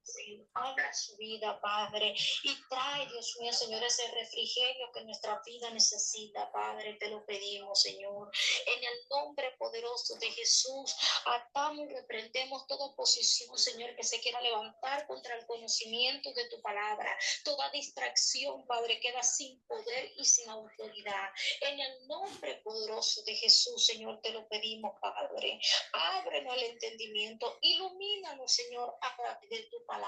Sí, habla su vida, Padre, y trae, Dios mío, Señor, ese refrigerio que nuestra vida necesita, Padre, te lo pedimos, Señor. En el nombre poderoso de Jesús, atamos y reprendemos toda oposición, Señor, que se quiera levantar contra el conocimiento de tu palabra. Toda distracción, Padre, queda sin poder y sin autoridad. En el nombre poderoso de Jesús, Señor, te lo pedimos, Padre. Ábrenos el entendimiento, ilumínanos, Señor, a través de tu palabra.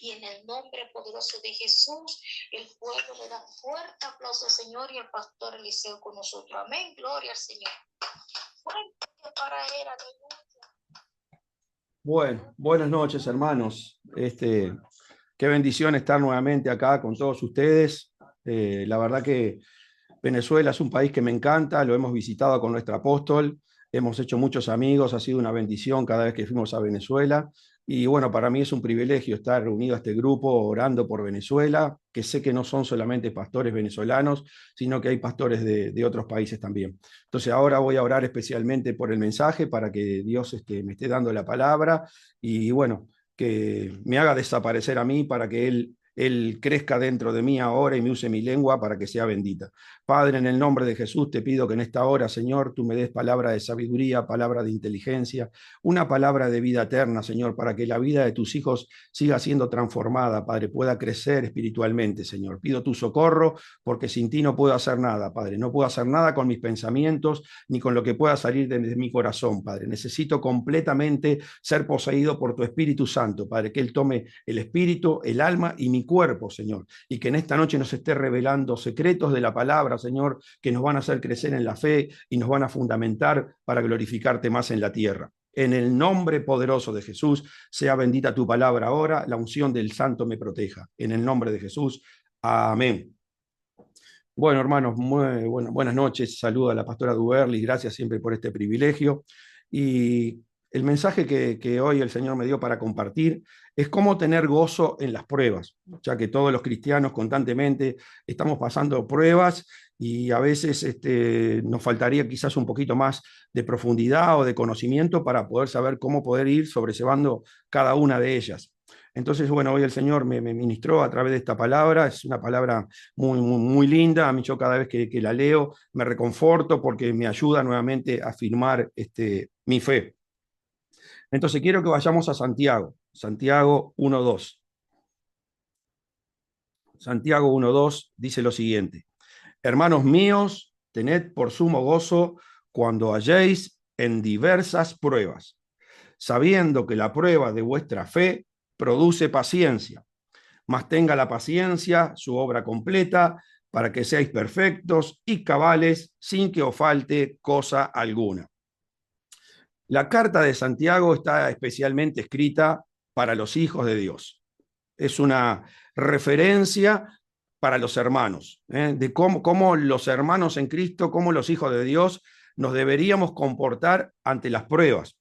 Y en el nombre poderoso de Jesús, el pueblo le da fuerte aplauso al Señor y el pastor Eliseo con nosotros. Amén, gloria al Señor. Bueno, buenas noches, hermanos. Qué bendición estar nuevamente acá con todos ustedes. La verdad que Venezuela es un país que me encanta, lo hemos visitado con nuestro apóstol, hemos hecho muchos amigos, ha sido una bendición cada vez que fuimos a Venezuela. Y bueno, para mí es un privilegio estar reunido a este grupo orando por Venezuela, que sé que no son solamente pastores venezolanos, sino que hay pastores de otros países también. Entonces ahora voy a orar especialmente por el mensaje para que Dios me esté dando la palabra y bueno, que me haga desaparecer a mí para que Él crezca dentro de mí ahora y me use mi lengua para que sea bendita. Padre, en el nombre de Jesús te pido que en esta hora, Señor, tú me des palabra de sabiduría, palabra de inteligencia, una palabra de vida eterna, Señor, para que la vida de tus hijos siga siendo transformada, Padre, pueda crecer espiritualmente, Señor. Pido tu socorro porque sin ti no puedo hacer nada, Padre. No puedo hacer nada con mis pensamientos ni con lo que pueda salir de mi corazón, Padre. Necesito completamente ser poseído por tu Espíritu Santo, Padre, que Él tome el espíritu, el alma y mi cuerpo, Señor, y que en esta noche nos esté revelando secretos de la palabra, Señor, que nos van a hacer crecer en la fe y nos van a fundamentar para glorificarte más en la tierra. En el nombre poderoso de Jesús, sea bendita tu palabra ahora, la unción del Santo me proteja. En el nombre de Jesús, amén. Bueno, hermanos, buenas noches. Saludo a la pastora Duberly, gracias siempre por este privilegio. Y el mensaje que hoy el Señor me dio para compartir es cómo tener gozo en las pruebas, ya que todos los cristianos constantemente estamos pasando pruebas y a veces nos faltaría quizás un poquito más de profundidad o de conocimiento para poder saber cómo poder ir sobrellevando cada una de ellas. Entonces, bueno, hoy el Señor me ministró a través de esta palabra, es una palabra muy linda, a mí yo cada vez que la leo me reconforto porque me ayuda nuevamente a afirmar mi fe. Entonces quiero que vayamos a Santiago, Santiago 1:2. Santiago 1:2 dice lo siguiente: hermanos míos, tened por sumo gozo cuando halléis en diversas pruebas, sabiendo que la prueba de vuestra fe produce paciencia, mas tenga la paciencia su obra completa, para que seáis perfectos y cabales sin que os falte cosa alguna. La carta de Santiago está especialmente escrita para los hijos de Dios. Es una referencia para los hermanos, de cómo los hermanos en Cristo, cómo los hijos de Dios nos deberíamos comportar ante las pruebas.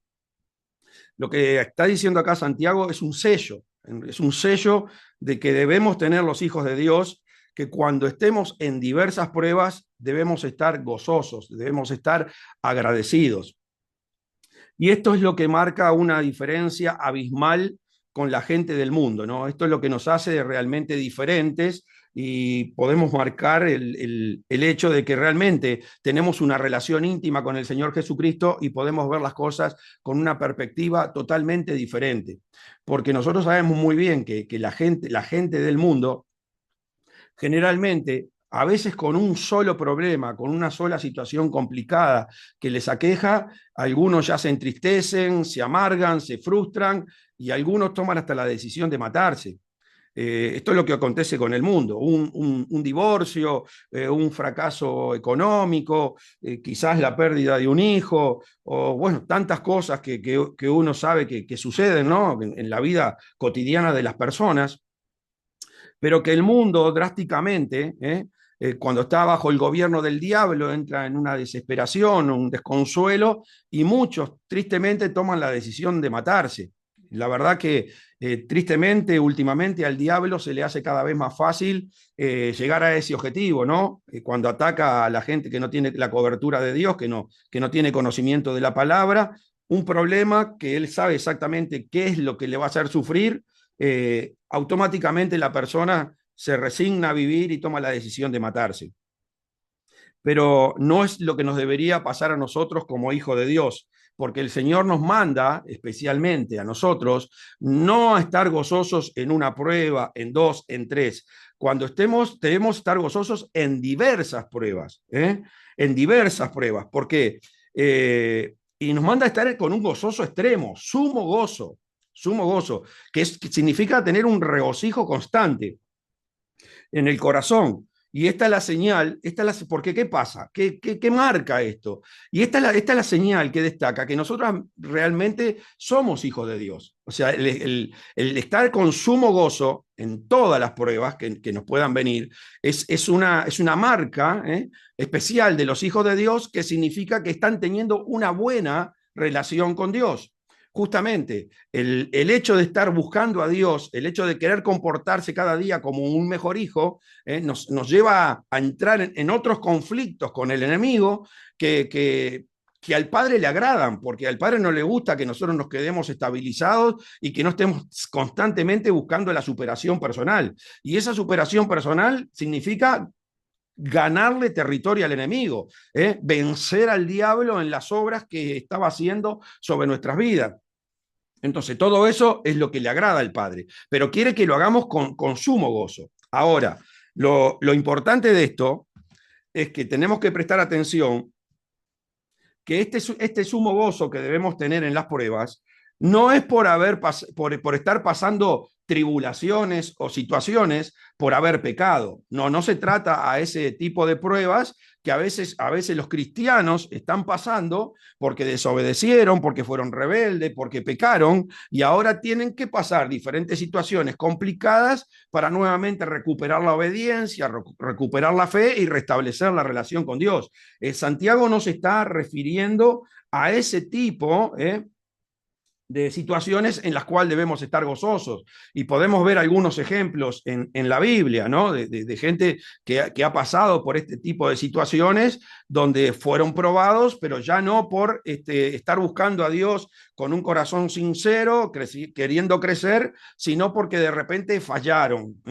Lo que está diciendo acá Santiago es un sello de que debemos tener los hijos de Dios, que cuando estemos en diversas pruebas debemos estar gozosos, debemos estar agradecidos. Y esto es lo que marca una diferencia abismal con la gente del mundo, ¿no? Esto es lo que nos hace realmente diferentes y podemos marcar el hecho de que realmente tenemos una relación íntima con el Señor Jesucristo y podemos ver las cosas con una perspectiva totalmente diferente. Porque nosotros sabemos muy bien que la gente del mundo generalmente, a veces con un solo problema, con una sola situación complicada que les aqueja, algunos ya se entristecen, se amargan, se frustran y algunos toman hasta la decisión de matarse. Esto es lo que acontece con el mundo, un divorcio, un fracaso económico, quizás la pérdida de un hijo, o bueno, tantas cosas que uno sabe que suceden, ¿no? En la vida cotidiana de las personas, pero que el mundo drásticamente, cuando está bajo el gobierno del diablo, entra en una desesperación, un desconsuelo, y muchos tristemente toman la decisión de matarse. La verdad que tristemente, últimamente al diablo se le hace cada vez más fácil llegar a ese objetivo, ¿no? Cuando ataca a la gente que no tiene la cobertura de Dios, que no tiene conocimiento de la palabra, un problema que él sabe exactamente qué es lo que le va a hacer sufrir, automáticamente la persona se resigna a vivir y toma la decisión de matarse. Pero no es lo que nos debería pasar a nosotros como hijos de Dios, porque el Señor nos manda, especialmente a nosotros, no a estar gozosos en una prueba, en dos, en tres. Cuando estemos, debemos estar gozosos en diversas pruebas, ¿eh? En diversas pruebas. ¿Por qué? Y nos manda a estar con un gozoso extremo, sumo gozo, que significa tener un regocijo constante en el corazón. Y esta es la señal, porque ¿qué pasa? ¿Qué marca esto? Y esta es la señal que destaca que nosotros realmente somos hijos de Dios. O sea, el estar con sumo gozo en todas las pruebas que nos puedan venir es una marca especial de los hijos de Dios, que significa que están teniendo una buena relación con Dios. Justamente el hecho de estar buscando a Dios, el hecho de querer comportarse cada día como un mejor hijo, nos lleva a entrar en otros conflictos con el enemigo que al Padre le agradan, porque al Padre no le gusta que nosotros nos quedemos estabilizados y que no estemos constantemente buscando la superación personal. Y esa superación personal significa ganarle territorio al enemigo, vencer al diablo en las obras que estaba haciendo sobre nuestras vidas. Entonces, todo eso es lo que le agrada al Padre, pero quiere que lo hagamos con sumo gozo. Ahora, lo importante de esto es que tenemos que prestar atención que este sumo gozo que debemos tener en las pruebas no es por estar pasando tribulaciones o situaciones por haber pecado. No se trata a ese tipo de pruebas que a veces los cristianos están pasando porque desobedecieron, porque fueron rebeldes, porque pecaron, y ahora tienen que pasar diferentes situaciones complicadas para nuevamente recuperar la obediencia, recuperar la fe y restablecer la relación con Dios. Santiago no se está refiriendo a ese tipo de situaciones en las cuales debemos estar gozosos. Y podemos ver algunos ejemplos en la Biblia, ¿no? De gente que ha pasado por este tipo de situaciones donde fueron probados, pero ya no por estar buscando a Dios con un corazón sincero, queriendo crecer, sino porque de repente fallaron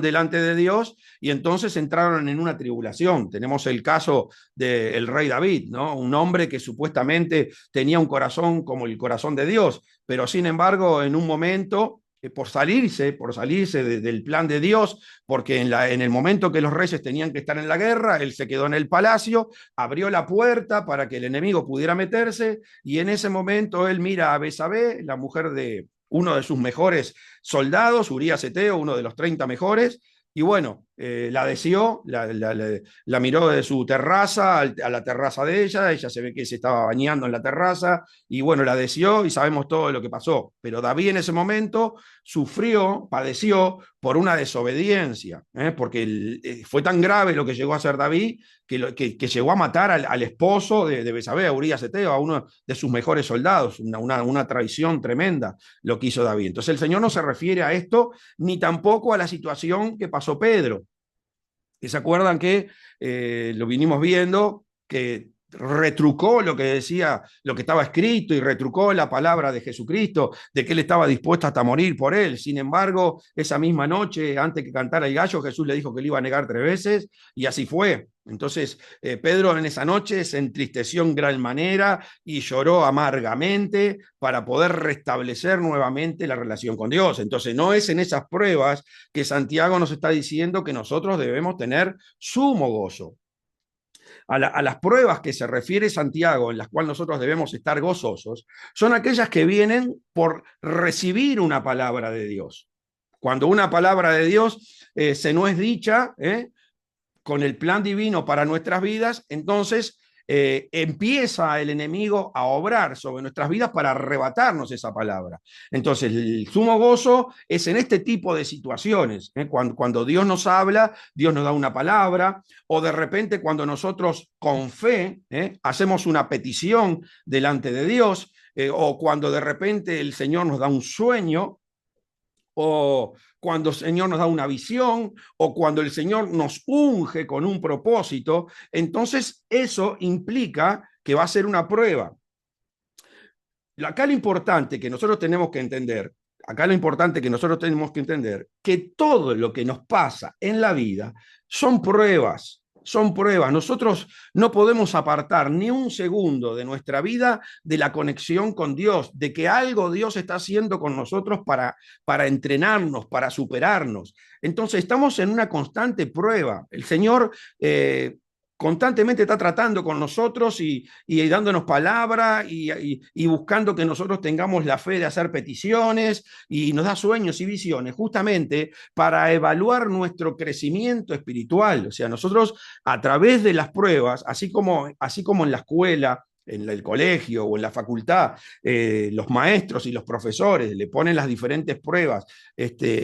delante de Dios y entonces entraron en una tribulación. Tenemos el caso del rey David, ¿no? Un hombre que supuestamente tenía un corazón como el corazón de Dios, pero sin embargo en un momento, por salirse del plan de Dios, porque en el momento que los reyes tenían que estar en la guerra, él se quedó en el palacio, abrió la puerta para que el enemigo pudiera meterse, y en ese momento él mira a Betsabé, la mujer de uno de sus mejores soldados, Urías Eteo, uno de los 30 mejores, y bueno, la deseó, la miró de su terraza a la terraza de ella se ve que se estaba bañando en la terraza, y bueno, la deseó y sabemos todo lo que pasó. Pero David en ese momento padeció por una desobediencia, porque fue tan grave lo que llegó a hacer David que llegó a matar al esposo de Betsabé, a Urías Eteo, a uno de sus mejores soldados, una traición tremenda lo que hizo David. Entonces el Señor no se refiere a esto, ni tampoco a la situación que pasó Pedro. ¿Se acuerdan que lo vinimos viendo, que retrucó lo que decía, lo que estaba escrito, y retrucó la palabra de Jesucristo, de que él estaba dispuesto hasta morir por él? Sin embargo, esa misma noche, antes que cantara el gallo, Jesús le dijo que le iba a negar 3 veces, y así fue. Entonces, Pedro en esa noche se entristeció en gran manera y lloró amargamente para poder restablecer nuevamente la relación con Dios. Entonces, no es en esas pruebas que Santiago nos está diciendo que nosotros debemos tener sumo gozo. A las pruebas que se refiere Santiago, en las cuales nosotros debemos estar gozosos, son aquellas que vienen por recibir una palabra de Dios. Cuando una palabra de Dios se nos es dicha, con el plan divino para nuestras vidas, entonces empieza el enemigo a obrar sobre nuestras vidas para arrebatarnos esa palabra. Entonces, el sumo gozo es en este tipo de situaciones, cuando Dios nos habla, Dios nos da una palabra, o de repente cuando nosotros con fe hacemos una petición delante de Dios, o cuando de repente el Señor nos da un sueño, o cuando el Señor nos da una visión, o cuando el Señor nos unge con un propósito. Entonces eso implica que va a ser una prueba. acá lo importante que nosotros tenemos que entender, que todo lo que nos pasa en la vida son pruebas. Son pruebas. Nosotros no podemos apartar ni un segundo de nuestra vida de la conexión con Dios, de que algo Dios está haciendo con nosotros para entrenarnos, para superarnos. Entonces estamos en una constante prueba. El Señor constantemente está tratando con nosotros y dándonos palabra y buscando que nosotros tengamos la fe de hacer peticiones y nos da sueños y visiones justamente para evaluar nuestro crecimiento espiritual. O sea, nosotros a través de las pruebas, así como en la escuela, en el colegio o en la facultad, los maestros y los profesores le ponen las diferentes pruebas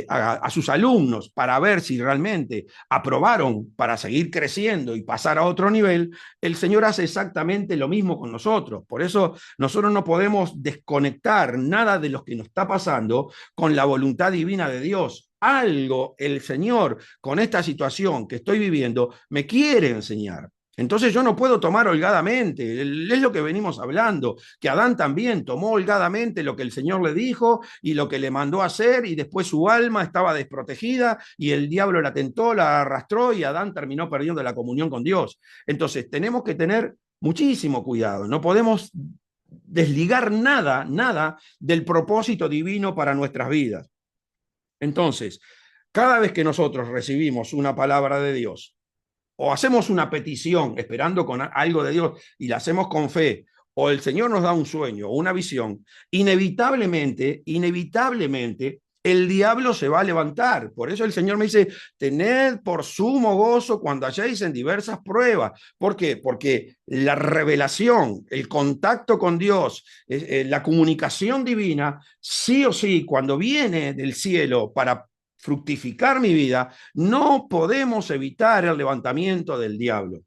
a sus alumnos para ver si realmente aprobaron para seguir creciendo y pasar a otro nivel. El Señor hace exactamente lo mismo con nosotros. Por eso nosotros no podemos desconectar nada de lo que nos está pasando con la voluntad divina de Dios. Algo el Señor con esta situación que estoy viviendo me quiere enseñar. Entonces yo no puedo tomar holgadamente, es lo que venimos hablando, que Adán también tomó holgadamente lo que el Señor le dijo y lo que le mandó a hacer, y después su alma estaba desprotegida y el diablo la tentó, la arrastró y Adán terminó perdiendo la comunión con Dios. Entonces tenemos que tener muchísimo cuidado, no podemos desligar nada del propósito divino para nuestras vidas. Entonces, cada vez que nosotros recibimos una palabra de Dios, o hacemos una petición esperando con algo de Dios y la hacemos con fe, o el Señor nos da un sueño o una visión, inevitablemente, el diablo se va a levantar. Por eso el Señor me dice, tened por sumo gozo cuando halléis en diversas pruebas. ¿Por qué? Porque la revelación, el contacto con Dios, la comunicación divina, sí o sí, cuando viene del cielo para fructificar mi vida, no podemos evitar el levantamiento del diablo.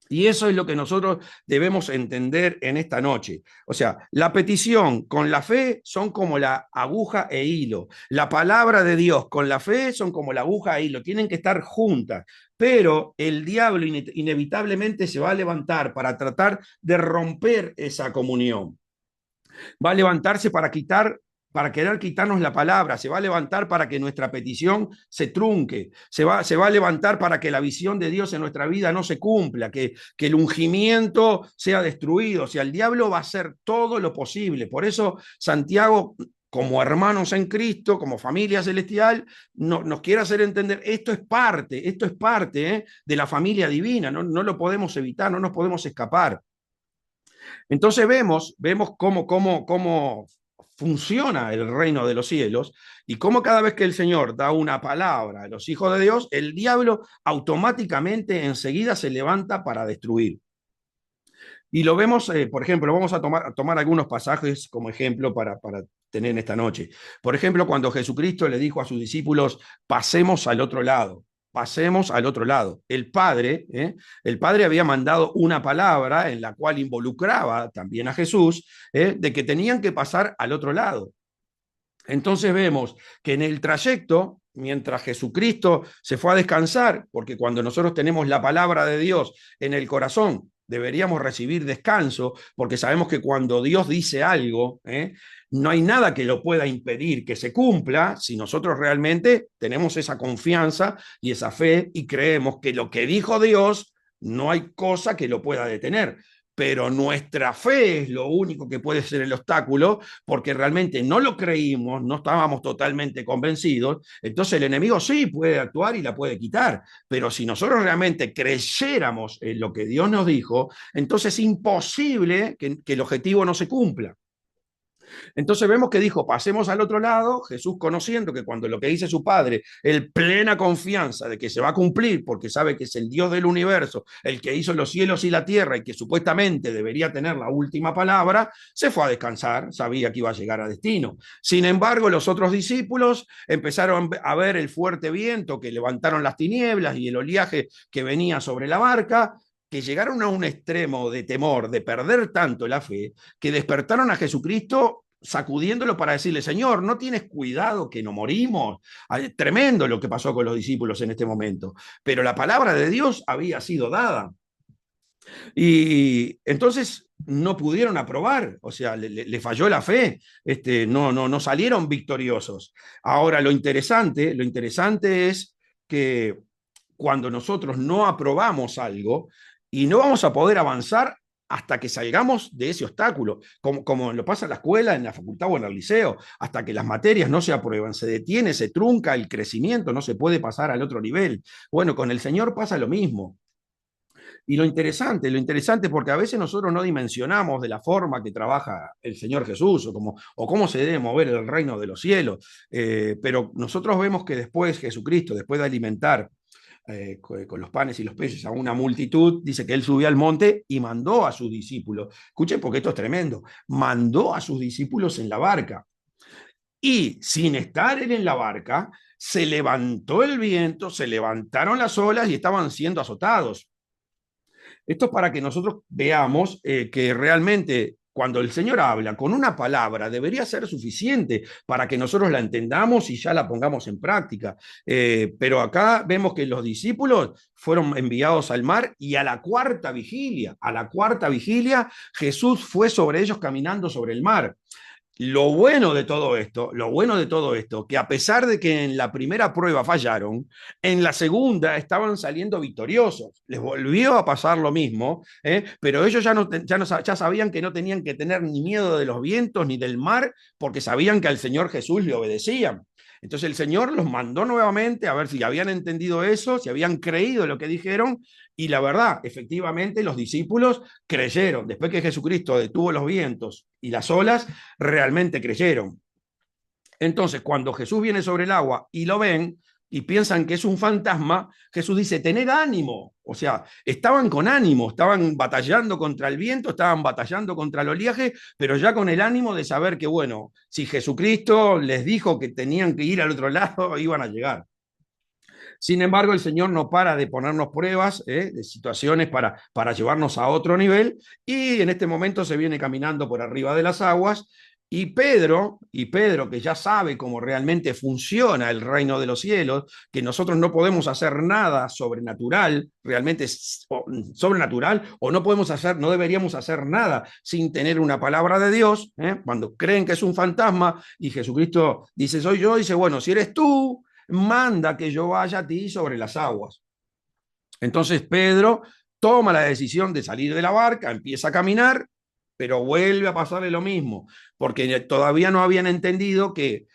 Y eso es lo que nosotros debemos entender en esta noche. O sea, la petición con la fe son como la aguja e hilo. La palabra de Dios con la fe son como la aguja e hilo. Tienen que estar juntas. Pero el diablo inevitablemente se va a levantar para tratar de romper esa comunión. Va a levantarse para querer quitarnos la palabra, se va a levantar para que nuestra petición se trunque, se va a levantar para que la visión de Dios en nuestra vida no se cumpla, que el ungimiento sea destruido. O sea, el diablo va a hacer todo lo posible. Por eso Santiago, como hermanos en Cristo, como familia celestial, nos quiere hacer entender, esto es parte de la familia divina, no lo podemos evitar, no nos podemos escapar. Entonces vemos cómo funciona el reino de los cielos y cómo cada vez que el Señor da una palabra a los hijos de Dios, el diablo automáticamente enseguida se levanta para destruir. Y lo vemos, por ejemplo, vamos a tomar algunos pasajes como ejemplo para tener en esta noche. Por ejemplo, cuando Jesucristo le dijo a sus discípulos, pasemos al otro lado. Pasemos al otro lado. El Padre había mandado una palabra en la cual involucraba también a Jesús, de que tenían que pasar al otro lado. Entonces vemos que en el trayecto, mientras Jesucristo se fue a descansar, porque cuando nosotros tenemos la palabra de Dios en el corazón, deberíamos recibir descanso, porque sabemos que cuando Dios dice algo, no hay nada que lo pueda impedir que se cumpla si nosotros realmente tenemos esa confianza y esa fe y creemos que lo que dijo Dios no hay cosa que lo pueda detener. Pero nuestra fe es lo único que puede ser el obstáculo, porque realmente no lo creímos, no estábamos totalmente convencidos. Entonces el enemigo sí puede actuar y la puede quitar, pero si nosotros realmente creyéramos en lo que Dios nos dijo, entonces es imposible que el objetivo no se cumpla. Entonces vemos que dijo, pasemos al otro lado, Jesús conociendo que cuando lo que dice su Padre, el plena confianza de que se va a cumplir, porque sabe que es el Dios del universo, el que hizo los cielos y la tierra y que supuestamente debería tener la última palabra, se fue a descansar, sabía que iba a llegar a destino. Sin embargo, los otros discípulos empezaron a ver el fuerte viento que levantaron las tinieblas y el oleaje que venía sobre la barca, que llegaron a un extremo de temor, de perder tanto la fe, que despertaron a Jesucristo sacudiéndolo para decirle, Señor, ¿no tienes cuidado que no morimos? Tremendo lo que pasó con los discípulos en este momento. Pero la palabra de Dios había sido dada. Y entonces no pudieron aprobar, o sea, le falló la fe, no salieron victoriosos. Ahora, lo interesante es que cuando nosotros no aprobamos algo y no vamos a poder avanzar hasta que salgamos de ese obstáculo, como lo pasa en la escuela, en la facultad o en el liceo, hasta que las materias no se aprueban, se detiene, se trunca el crecimiento, no se puede pasar al otro nivel. Bueno, con el Señor pasa lo mismo. Y lo interesante porque a veces nosotros no dimensionamos de la forma que trabaja el Señor Jesús o cómo se debe mover el reino de los cielos, pero nosotros vemos que después Jesucristo, después de alimentar con los panes y los peces a una multitud, dice que él subió al monte y mandó a sus discípulos. Escuchen porque esto es tremendo. Mandó a sus discípulos en la barca. Y sin estar él en la barca, se levantó el viento, se levantaron las olas y estaban siendo azotados. Esto es para que nosotros veamos que realmente cuando el Señor habla con una palabra debería ser suficiente para que nosotros la entendamos y ya la pongamos en práctica. Pero acá vemos que los discípulos fueron enviados al mar y a la cuarta vigilia, Jesús fue sobre ellos caminando sobre el mar. Lo bueno de todo esto, que a pesar de que en la primera prueba fallaron, en la segunda estaban saliendo victoriosos. Les volvió a pasar lo mismo, pero ellos ya sabían que no tenían que tener ni miedo de los vientos ni del mar, porque sabían que al Señor Jesús le obedecían. Entonces el Señor los mandó nuevamente a ver si habían entendido eso, si habían creído lo que dijeron, y la verdad, efectivamente, los discípulos creyeron. Después que Jesucristo detuvo los vientos y las olas, realmente creyeron. Entonces, cuando Jesús viene sobre el agua y lo ven y piensan que es un fantasma, Jesús dice, tened ánimo. O sea, estaban con ánimo, estaban batallando contra el viento, estaban batallando contra el oleaje, pero ya con el ánimo de saber que, bueno, si Jesucristo les dijo que tenían que ir al otro lado, iban a llegar. Sin embargo, el Señor no para de ponernos pruebas, de situaciones para llevarnos a otro nivel, y en este momento se viene caminando por arriba de las aguas, y Pedro, que ya sabe cómo realmente funciona el reino de los cielos, que nosotros no podemos hacer nada sobrenatural, realmente sobrenatural, o no podemos hacer, no deberíamos hacer nada sin tener una palabra de Dios, cuando creen que es un fantasma, y Jesucristo dice, soy yo, dice, bueno, si eres tú, manda que yo vaya a ti sobre las aguas. Entonces Pedro toma la decisión de salir de la barca, empieza a caminar, pero vuelve a pasarle lo mismo, porque todavía no habían entendido que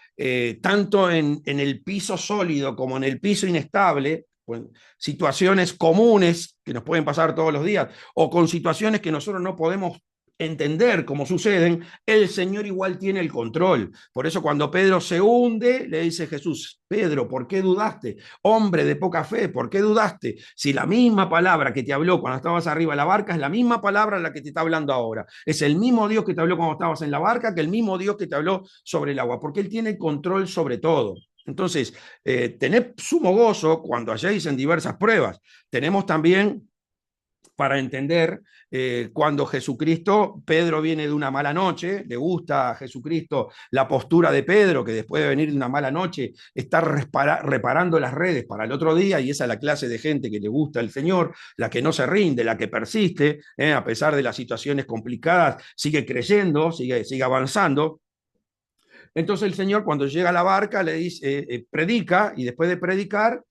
tanto en el piso sólido como en el piso inestable, pues, situaciones comunes que nos pueden pasar todos los días, o con situaciones que nosotros no podemos entender cómo suceden, el Señor igual tiene el control. Por eso cuando Pedro se hunde, le dice Jesús, Pedro, ¿por qué dudaste? Hombre de poca fe, ¿por qué dudaste? Si la misma palabra que te habló cuando estabas arriba de la barca es la misma palabra la que te está hablando ahora. Es el mismo Dios que te habló cuando estabas en la barca que el mismo Dios que te habló sobre el agua, porque Él tiene control sobre todo. Entonces, tened sumo gozo cuando halléis en diversas pruebas. Tenemos también para entender cuando Jesucristo, Pedro viene de una mala noche, le gusta a Jesucristo la postura de Pedro, que después de venir de una mala noche está reparando las redes para el otro día, y esa es la clase de gente que le gusta al Señor, la que no se rinde, la que persiste, a pesar de las situaciones complicadas, sigue creyendo, sigue avanzando. Entonces el Señor cuando llega a la barca le dice, predica, y después de predicar,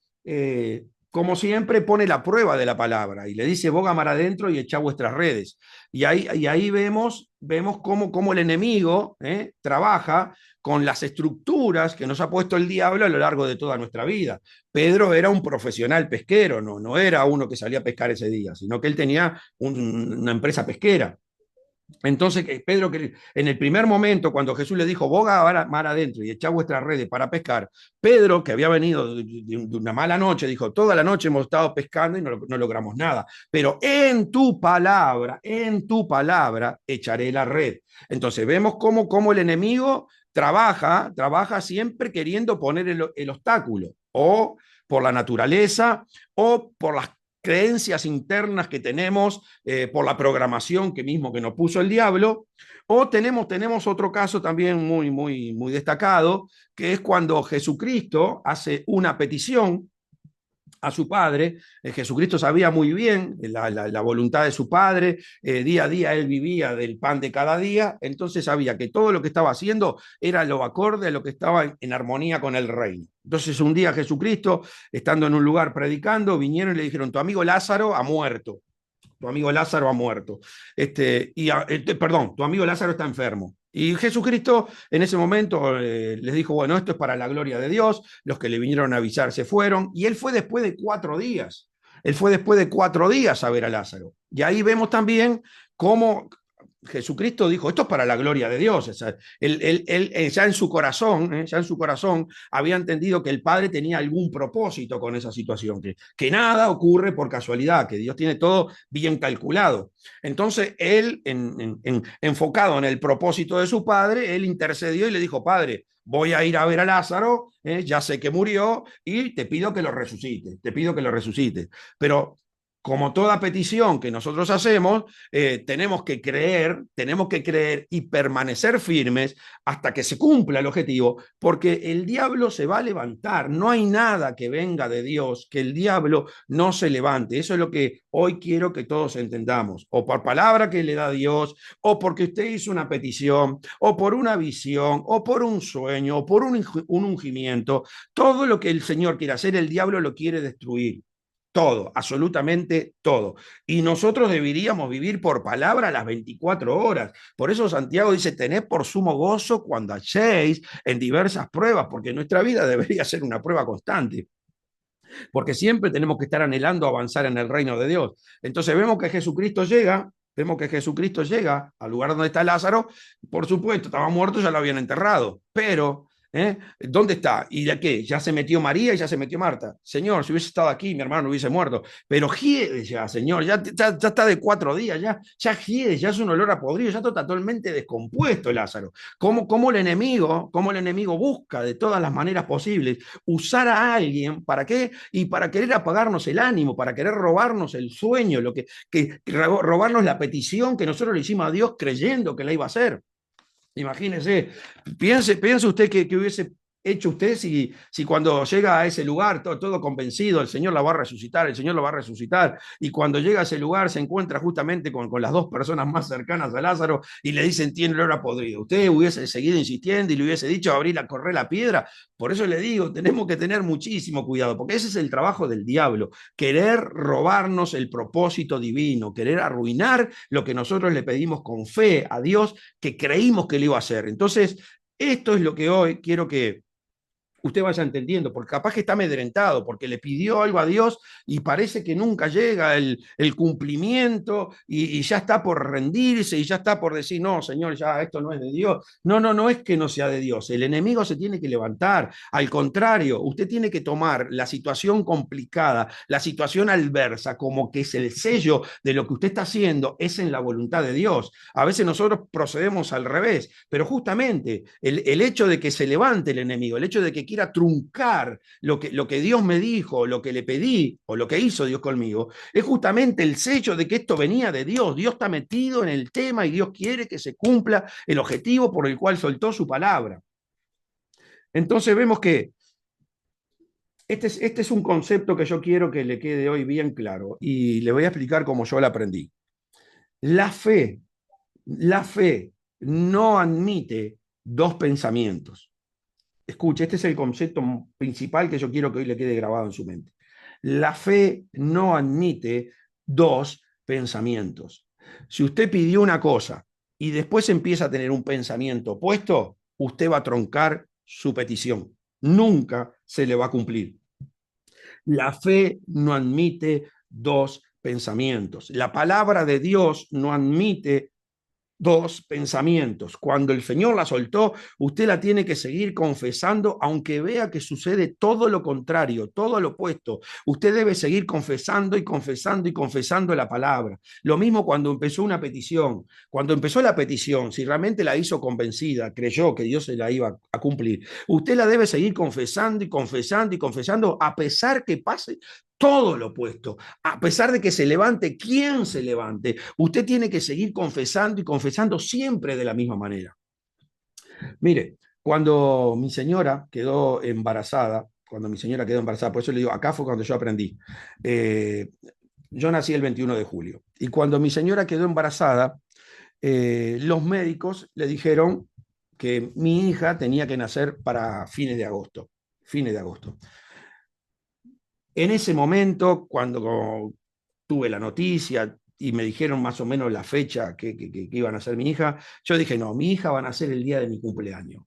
como siempre, pone la prueba de la palabra y le dice, boga mar adentro y echa vuestras redes. Y ahí vemos cómo el enemigo trabaja con las estructuras que nos ha puesto el diablo a lo largo de toda nuestra vida. Pedro era un profesional pesquero, no era uno que salía a pescar ese día, sino que él tenía una empresa pesquera. Entonces, Pedro, que en el primer momento, cuando Jesús le dijo, boga mar adentro y echad vuestras redes para pescar, Pedro, que había venido de una mala noche, dijo, toda la noche hemos estado pescando y no logramos nada, pero en tu palabra, echaré la red. Entonces, vemos cómo el enemigo trabaja siempre queriendo poner el obstáculo, o por la naturaleza, o por las creencias internas que tenemos, por la programación que nos puso el diablo, o tenemos otro caso también muy destacado, que es cuando Jesucristo hace una petición a su padre. Jesucristo sabía muy bien la voluntad de su padre, día a día él vivía del pan de cada día, entonces sabía que todo lo que estaba haciendo era lo acorde a lo que estaba en armonía con el reino. Entonces un día Jesucristo, estando en un lugar predicando, vinieron y le dijeron, tu amigo Lázaro ha muerto. Tu amigo Lázaro ha muerto. Perdón, tu amigo Lázaro está enfermo. Y Jesucristo en ese momento les dijo, bueno, esto es para la gloria de Dios, los que le vinieron a avisar se fueron, y él fue después de 4 días. Él fue después de 4 días a ver a Lázaro. Y ahí vemos también cómo Jesucristo dijo, esto es para la gloria de Dios. O sea, él ya en su corazón, había entendido que el Padre tenía algún propósito con esa situación, que nada ocurre por casualidad, que Dios tiene todo bien calculado. Entonces, él, enfocado en el propósito de su Padre, él intercedió y le dijo, Padre, voy a ir a ver a Lázaro, ya sé que murió y te pido que lo resucite, te pido que lo resucite. Pero como toda petición que nosotros hacemos, tenemos que creer y permanecer firmes hasta que se cumpla el objetivo, porque el diablo se va a levantar. No hay nada que venga de Dios que el diablo no se levante. Eso es lo que hoy quiero que todos entendamos, o por palabra que le da Dios, o porque usted hizo una petición, o por una visión, o por un sueño, o por un ungimiento. Todo lo que el Señor quiere hacer, el diablo lo quiere destruir. Todo, absolutamente todo. Y nosotros deberíamos vivir por palabra las 24 horas. Por eso Santiago dice, tened por sumo gozo cuando halléis en diversas pruebas, porque nuestra vida debería ser una prueba constante, porque siempre tenemos que estar anhelando avanzar en el reino de Dios. Entonces vemos que Jesucristo llega al lugar donde está Lázaro. Por supuesto, estaba muerto, ya lo habían enterrado, pero ¿dónde está? ¿Y de qué? Ya se metió María y ya se metió Marta. Señor, si hubiese estado aquí, mi hermano no hubiese muerto. Pero hiede ya, Señor, ya está de 4 días, ya hiede, ya es un olor a podrido, ya está totalmente descompuesto Lázaro. ¿Cómo el enemigo busca de todas las maneras posibles usar a alguien? ¿Para qué? Y para querer apagarnos el ánimo, para querer robarnos el sueño, robarnos la petición que nosotros le hicimos a Dios creyendo que la iba a hacer. Imagínese, piense usted que hubiese hecho usted si cuando llega a ese lugar, todo convencido, el Señor la va a resucitar, el Señor lo va a resucitar, y cuando llega a ese lugar se encuentra justamente con las dos personas más cercanas a Lázaro y le dicen, tiene el olor podrido. Usted hubiese seguido insistiendo y le hubiese dicho, correr la piedra. Por eso le digo, tenemos que tener muchísimo cuidado, porque ese es el trabajo del diablo, querer robarnos el propósito divino, querer arruinar lo que nosotros le pedimos con fe a Dios, que creímos que le iba a hacer. Entonces, esto es lo que hoy quiero que usted vaya entendiendo, porque capaz que está amedrentado, porque le pidió algo a Dios y parece que nunca llega el cumplimiento y ya está por rendirse y ya está por decir, no, Señor, ya esto no es de Dios. No es que no sea de Dios. El enemigo se tiene que levantar. Al contrario, usted tiene que tomar la situación complicada, la situación adversa, como que es el sello de lo que usted está haciendo, es en la voluntad de Dios. A veces nosotros procedemos al revés, pero justamente el hecho de que se levante el enemigo, el hecho de que quiera truncar lo que Dios me dijo, lo que le pedí o lo que hizo Dios conmigo, es justamente el sello de que esto venía de Dios. Dios está metido en el tema y Dios quiere que se cumpla el objetivo por el cual soltó su palabra. Entonces vemos que este es un concepto que yo quiero que le quede hoy bien claro y le voy a explicar cómo yo lo aprendí. La fe no admite dos pensamientos. Escuche, este es el concepto principal que yo quiero que hoy le quede grabado en su mente. La fe no admite dos pensamientos. Si usted pidió una cosa y después empieza a tener un pensamiento opuesto, usted va a troncar su petición. Nunca se le va a cumplir. La fe no admite dos pensamientos. La palabra de Dios no admite dos pensamientos. Cuando el Señor la soltó, usted la tiene que seguir confesando, aunque vea que sucede todo lo contrario, todo lo opuesto. Usted debe seguir confesando y confesando y confesando la palabra. Lo mismo cuando empezó una petición. Cuando empezó la petición, si realmente la hizo convencida, creyó que Dios se la iba a cumplir, usted la debe seguir confesando y confesando y confesando, a pesar que pase todo lo opuesto. A pesar de que se levante quien se levante, usted tiene que seguir confesando y confesando siempre de la misma manera. Mire, cuando mi señora quedó embarazada, cuando mi señora quedó embarazada. Por eso le digo, acá fue cuando yo aprendí. Yo nací el 21 de julio. Y cuando mi señora quedó embarazada, los médicos le dijeron que mi hija tenía que nacer para fines de agosto. Fines de agosto. En ese momento, cuando tuve la noticia y me dijeron más o menos la fecha que iban a ser mi hija, yo dije, no, mi hija va a nacer el día de mi cumpleaños,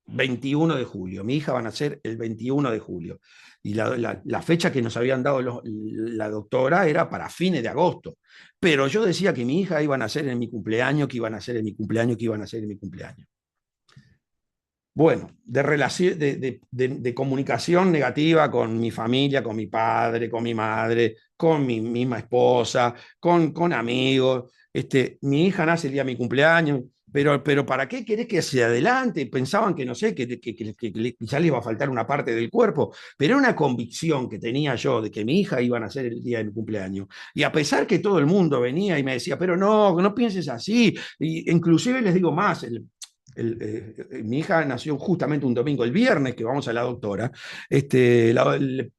21 de julio. Mi hija va a nacer el 21 de julio. Y la fecha que nos habían dado la doctora era para fines de agosto. Pero yo decía que mi hija iba a nacer en mi cumpleaños, que iba a nacer en mi cumpleaños, que iba a nacer en mi cumpleaños. Bueno, de comunicación negativa con mi familia, con mi padre, con mi madre, con mi misma esposa, con amigos. Mi hija nace el día de mi cumpleaños, pero ¿para qué querés que se adelante? Pensaban que no sé, que ya le iba a faltar una parte del cuerpo, pero era una convicción que tenía yo de que mi hija iba a nacer el día de mi cumpleaños. Y a pesar que todo el mundo venía y me decía, pero no, no pienses así, y inclusive les digo más, mi hija nació justamente un domingo, el viernes que vamos a la doctora,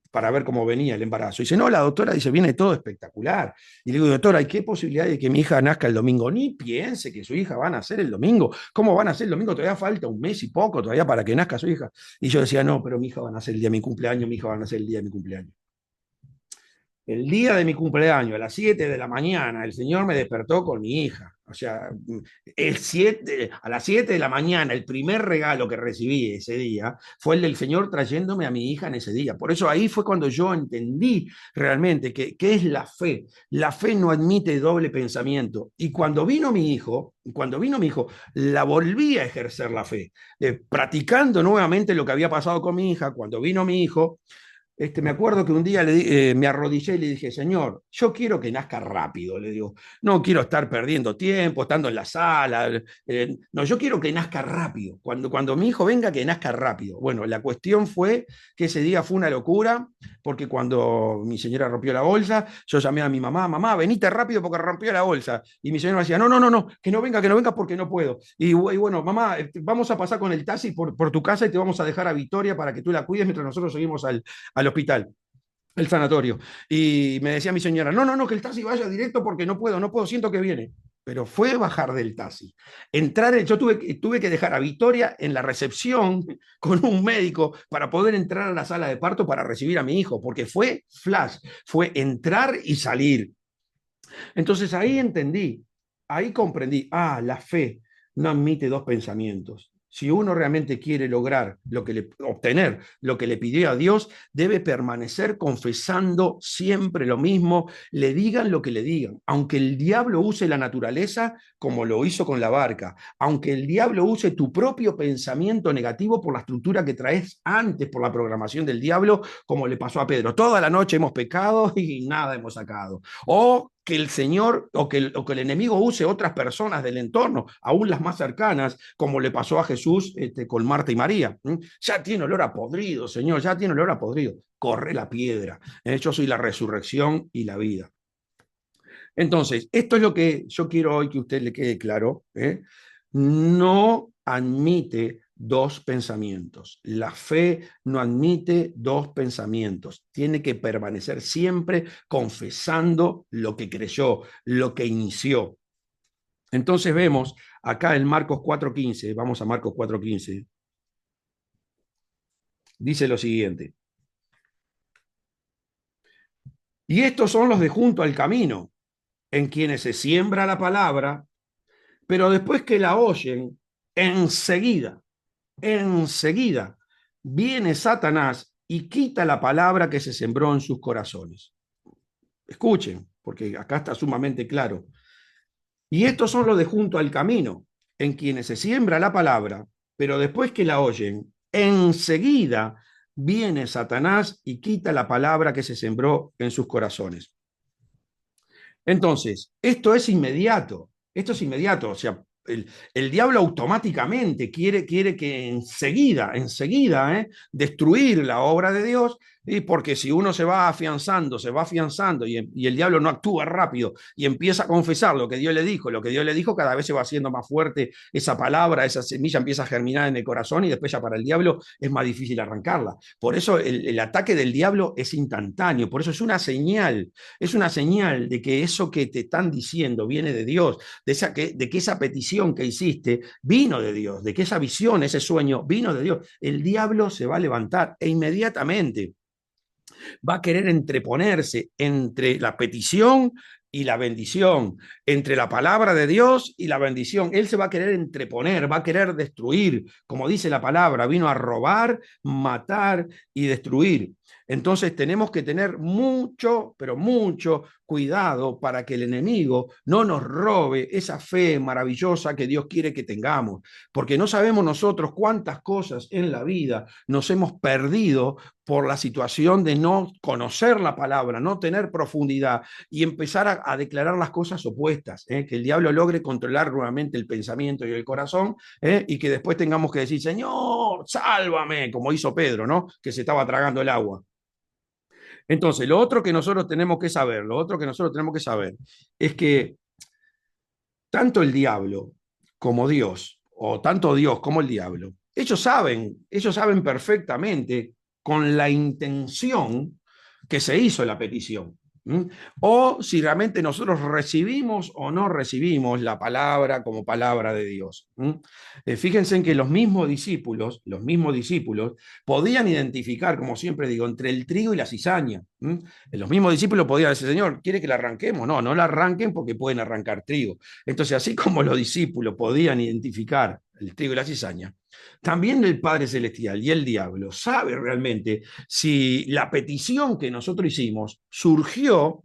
para ver cómo venía el embarazo. Y dice, no, la doctora dice, viene todo espectacular. Y le digo, doctora, ¿hay qué posibilidad de que mi hija nazca el domingo? Ni piense que su hija va a nacer el domingo. ¿Cómo va a nacer el domingo? Todavía falta un mes y poco todavía para que nazca su hija. Y yo decía, no, pero mi hija va a nacer el día de mi cumpleaños, mi hija va a nacer el día de mi cumpleaños. El día de mi cumpleaños, a las 7 de la mañana, el Señor me despertó con mi hija. O sea, a las 7 de la mañana, el primer regalo que recibí ese día fue el del Señor trayéndome a mi hija en ese día. Por eso ahí fue cuando yo entendí realmente qué es la fe. La fe no admite doble pensamiento. Y cuando vino mi hijo, la volví a ejercer la fe, practicando nuevamente lo que había pasado con mi hija. Cuando vino mi hijo, me acuerdo que un día me arrodillé y le dije, Señor, yo quiero que nazca rápido, le digo, no quiero estar perdiendo tiempo, estando en la sala, no, yo quiero que nazca rápido, cuando mi hijo venga, que nazca rápido. Bueno, la cuestión fue que ese día fue una locura, porque cuando mi señora rompió la bolsa, yo llamé a mi mamá, mamá, venite rápido porque rompió la bolsa, y mi señora me decía, no, no, no, no, que no venga porque no puedo. Y bueno, mamá, vamos a pasar con el taxi por tu casa y te vamos a dejar a Victoria para que tú la cuides mientras nosotros seguimos al hospital, el sanatorio. Y me decía mi señora, no, no, no, que el taxi vaya directo porque no puedo, siento que viene. Pero fue bajar del taxi. Yo tuve que dejar a Victoria en la recepción con un médico para poder entrar a la sala de parto para recibir a mi hijo, porque fue flash, fue entrar y salir. Entonces ahí comprendí, la fe no admite dos pensamientos. Si uno realmente quiere lograr obtener lo que le pidió a Dios, debe permanecer confesando siempre lo mismo, le digan lo que le digan. Aunque el diablo use la naturaleza como lo hizo con la barca, aunque el diablo use tu propio pensamiento negativo por la estructura que traes antes, por la programación del diablo, como le pasó a Pedro. Toda la noche hemos pecado y nada hemos sacado. O que el Señor o que el enemigo use otras personas del entorno, aún las más cercanas, como le pasó a Jesús con Marta y María. Ya tiene olor a podrido, Señor, ya tiene olor a podrido. Corre la piedra. Yo soy la resurrección y la vida. Entonces, esto es lo que yo quiero hoy que a usted le quede claro. No admite dos pensamientos. La fe no admite dos pensamientos. Tiene que permanecer siempre confesando lo que creyó, lo que inició. Entonces vemos acá en Marcos 4:15, vamos a Marcos 4:15, dice lo siguiente. Y estos son los de junto al camino, en quienes se siembra la palabra, pero después que la oyen, enseguida viene Satanás y quita la palabra que se sembró en sus corazones. Escuchen, porque acá está sumamente claro. Y estos son los de junto al camino, en quienes se siembra la palabra, pero después que la oyen, enseguida viene Satanás y quita la palabra que se sembró en sus corazones. Entonces, esto es inmediato, o sea, el diablo automáticamente quiere que enseguida, destruir la obra de Dios, Y porque si uno se va afianzando y el diablo no actúa rápido y empieza a confesar lo que Dios le dijo, cada vez se va haciendo más fuerte esa palabra, esa semilla empieza a germinar en el corazón y después ya para el diablo es más difícil arrancarla. Por eso el ataque del diablo es instantáneo, por eso es una señal de que eso que te están diciendo viene de Dios, de que esa petición que hiciste vino de Dios, de que esa visión, ese sueño vino de Dios. El diablo se va a levantar e inmediatamente va a querer entreponerse entre la petición y la bendición, entre la palabra de Dios y la bendición. Él se va a querer entreponer, va a querer destruir, como dice la palabra, vino a robar, matar y destruir. Entonces tenemos que tener mucho, pero mucho cuidado para que el enemigo no nos robe esa fe maravillosa que Dios quiere que tengamos, porque no sabemos nosotros cuántas cosas en la vida nos hemos perdido por la situación de no conocer la palabra, no tener profundidad y empezar a declarar las cosas opuestas, que el diablo logre controlar nuevamente el pensamiento y el corazón, y que después tengamos que decir, Señor, sálvame, como hizo Pedro, ¿no? Que se estaba tragando el agua. Entonces, lo otro que nosotros tenemos que saber, es que tanto el diablo como Dios, o tanto Dios como el diablo, ellos saben perfectamente con la intención que se hizo la petición. ¿Mm? O si realmente nosotros recibimos o no recibimos la palabra como palabra de Dios. ¿Mm? Fíjense en que los mismos discípulos podían identificar, como siempre digo, entre el trigo y la cizaña. ¿Mm? Los mismos discípulos podían decir, Señor, ¿quiere que la arranquemos? No, no la arranquen porque pueden arrancar trigo. Entonces, así como los discípulos podían identificar el trigo y la cizaña, también el Padre Celestial y el diablo sabe realmente si la petición que nosotros hicimos surgió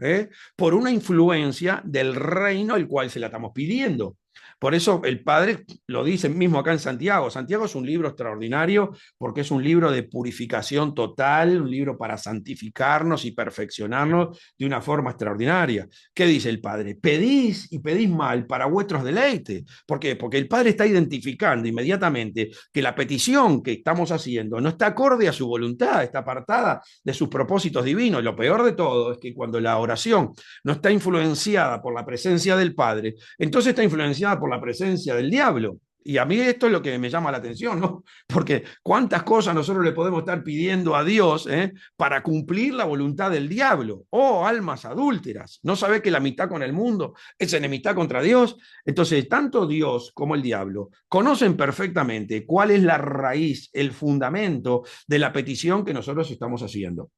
por una influencia del reino al cual se la estamos pidiendo. Por eso el Padre lo dice mismo acá en Santiago. Santiago es un libro extraordinario porque es un libro de purificación total, un libro para santificarnos y perfeccionarnos de una forma extraordinaria. ¿Qué dice el Padre? Pedís y pedís mal para vuestros deleites. ¿Por qué? Porque el Padre está identificando inmediatamente que la petición que estamos haciendo no está acorde a su voluntad, está apartada de sus propósitos divinos. Lo peor de todo es que cuando la oración no está influenciada por la presencia del Padre, entonces está influenciada por la presencia del diablo. Y a mí esto es lo que me llama la atención, ¿no? Porque cuántas cosas nosotros le podemos estar pidiendo a Dios para cumplir la voluntad del diablo. Oh, almas adúlteras, ¿no sabés que la amistad con el mundo es enemistad contra Dios? Entonces, tanto Dios como el diablo conocen perfectamente cuál es la raíz, el fundamento de la petición que nosotros estamos haciendo.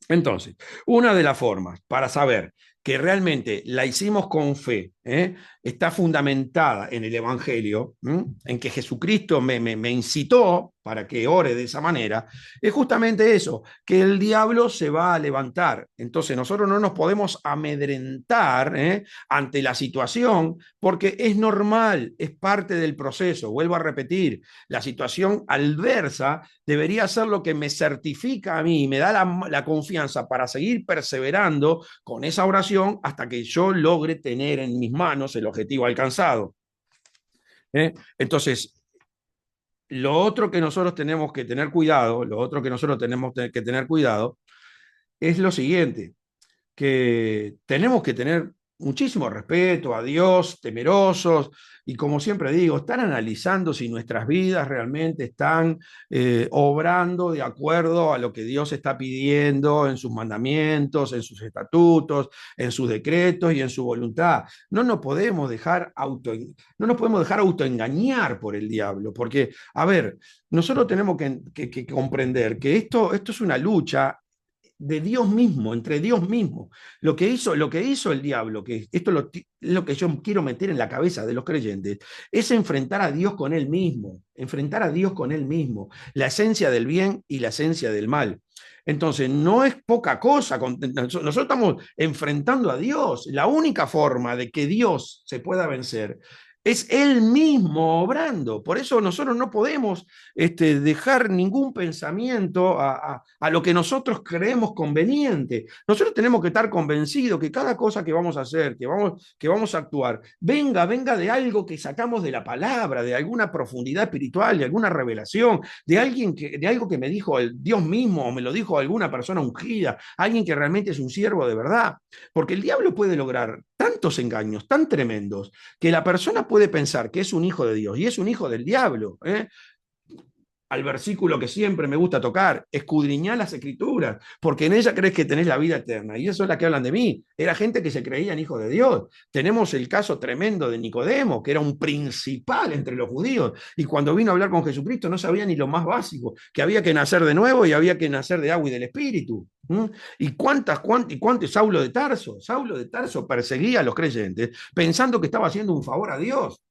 Entonces, una de las formas para saber que realmente la hicimos con fe, está fundamentada en el Evangelio, en que Jesucristo me incitó para que ore de esa manera, es justamente eso, que el diablo se va a levantar. Entonces nosotros no nos podemos amedrentar ante la situación porque es normal, es parte del proceso. Vuelvo a repetir, la situación adversa debería ser lo que me certifica a mí, me da la confianza para seguir perseverando con esa oración hasta que yo logre tener en mis manos el objetivo alcanzado. Entonces, lo otro que nosotros tenemos que tener cuidado, es lo siguiente, que tenemos que tener muchísimo respeto a Dios, temerosos, y como siempre digo, estar analizando si nuestras vidas realmente están obrando de acuerdo a lo que Dios está pidiendo en sus mandamientos, en sus estatutos, en sus decretos y en su voluntad. No nos podemos dejar autoengañar por el diablo, porque, a ver, nosotros tenemos que comprender que esto es una lucha de Dios mismo, entre Dios mismo. Lo que hizo el diablo, que esto es lo que yo quiero meter en la cabeza de los creyentes, es enfrentar a Dios con él mismo, la esencia del bien y la esencia del mal. Entonces, no es poca cosa. Nosotros estamos enfrentando a Dios. La única forma de que Dios se pueda vencer Es Él mismo obrando. Por eso nosotros no podemos dejar ningún pensamiento a lo que nosotros creemos conveniente. Nosotros tenemos que estar convencidos que cada cosa que vamos a hacer, que vamos a actuar, venga de algo que sacamos de la palabra, de alguna profundidad espiritual, de alguna revelación, de algo que me dijo el Dios mismo o me lo dijo alguna persona ungida, alguien que realmente es un siervo de verdad. Porque el diablo puede lograr tantos engaños tan tremendos que la persona puede pensar que es un hijo de Dios y es un hijo del diablo. Al versículo que siempre me gusta tocar, escudriñar las escrituras, porque en ella crees que tenés la vida eterna. Y eso es la que hablan de mí. Era gente que se creían hijo de Dios. Tenemos el caso tremendo de Nicodemo, que era un principal entre los judíos, y cuando vino a hablar con Jesucristo no sabía ni lo más básico, que había que nacer de nuevo y había que nacer de agua y del Espíritu. ¿Y cuántos Saulo de Tarso perseguía a los creyentes pensando que estaba haciendo un favor a Dios?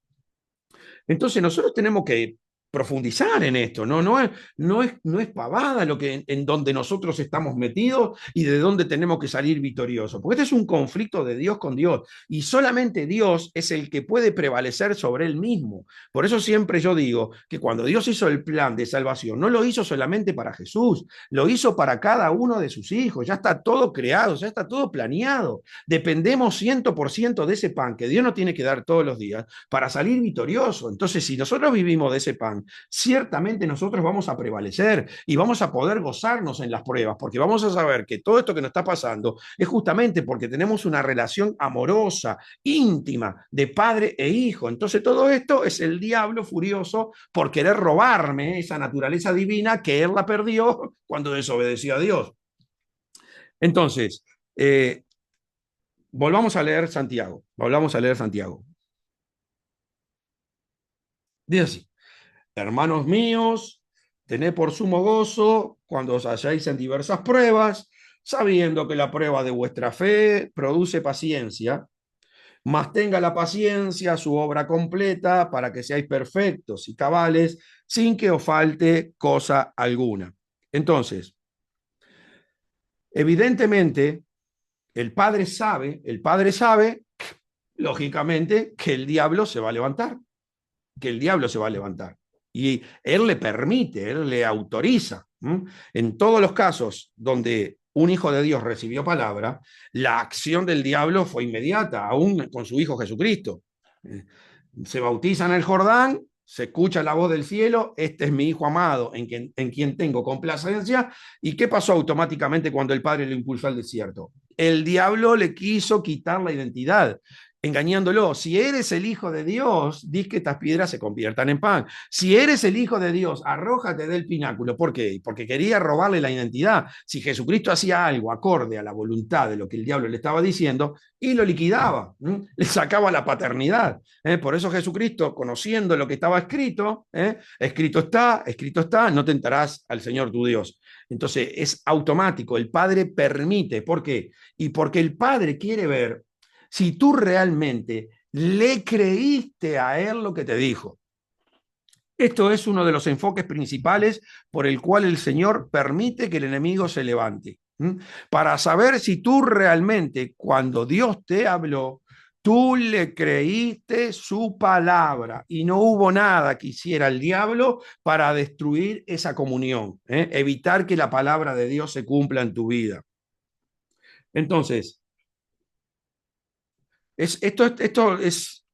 Entonces nosotros tenemos que profundizar en esto, no es pavada lo que en donde nosotros estamos metidos y de dónde tenemos que salir victoriosos, porque este es un conflicto de Dios con Dios y solamente Dios es el que puede prevalecer sobre él mismo. Por eso siempre yo digo que cuando Dios hizo el plan de salvación, no lo hizo solamente para Jesús, lo hizo para cada uno de sus hijos, ya está todo creado, ya está todo planeado. Dependemos 100% de ese pan que Dios nos tiene que dar todos los días para salir victorioso. Entonces, si nosotros vivimos de ese pan, ciertamente nosotros vamos a prevalecer y vamos a poder gozarnos en las pruebas, porque vamos a saber que todo esto que nos está pasando es justamente porque tenemos una relación amorosa, íntima, de padre e hijo. Entonces, todo esto es el diablo furioso por querer robarme esa naturaleza divina que él la perdió cuando desobedeció a Dios. Entonces, volvamos a leer Santiago. Dice así: hermanos míos, tened por sumo gozo cuando os halláis en diversas pruebas, sabiendo que la prueba de vuestra fe produce paciencia, mas tenga la paciencia su obra completa para que seáis perfectos y cabales sin que os falte cosa alguna. Entonces, evidentemente, el Padre sabe, lógicamente, que el diablo se va a levantar, Y él le permite, él le autoriza. En todos los casos donde un hijo de Dios recibió palabra, la acción del diablo fue inmediata, aún con su hijo Jesucristo. Se bautiza en el Jordán, se escucha la voz del cielo: este es mi hijo amado, en quien tengo complacencia. ¿Y qué pasó automáticamente cuando el Padre lo impulsó al desierto? El diablo le quiso quitar la identidad, engañándolo. Si eres el hijo de Dios, di que estas piedras se conviertan en pan. Si eres el hijo de Dios, arrójate del pináculo. ¿Por qué? Porque quería robarle la identidad. Si Jesucristo hacía algo acorde a la voluntad de lo que el diablo le estaba diciendo, y lo liquidaba, le sacaba la paternidad. Por eso Jesucristo, conociendo lo que estaba escrito, escrito está, no tentarás al Señor tu Dios. Entonces es automático, el Padre permite. ¿Por qué? Y porque el Padre quiere ver si tú realmente le creíste a él lo que te dijo. Esto es uno de los enfoques principales por el cual el Señor permite que el enemigo se levante. Para saber si tú realmente, cuando Dios te habló, tú le creíste su palabra y no hubo nada que hiciera el diablo para destruir esa comunión, evitar que la palabra de Dios se cumpla en tu vida. Entonces, esto es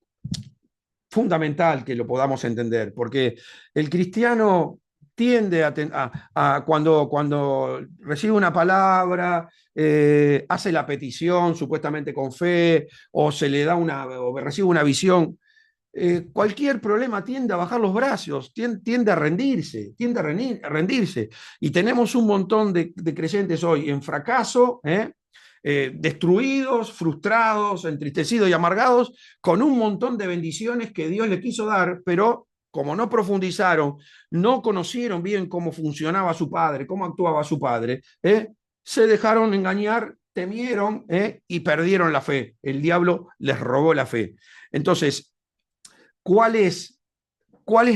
fundamental que lo podamos entender, porque el cristiano tiende cuando recibe una palabra, hace la petición supuestamente con fe, o se le da o recibe una visión, cualquier problema tiende a bajar los brazos, tiende a rendirse, Y tenemos un montón de creyentes hoy en fracaso, destruidos, frustrados, entristecidos y amargados, con un montón de bendiciones que Dios les quiso dar, pero como no profundizaron, no conocieron bien cómo funcionaba su padre, cómo actuaba su padre, se dejaron engañar, temieron, y perdieron la fe. El diablo les robó la fe. Entonces, ¿cuál es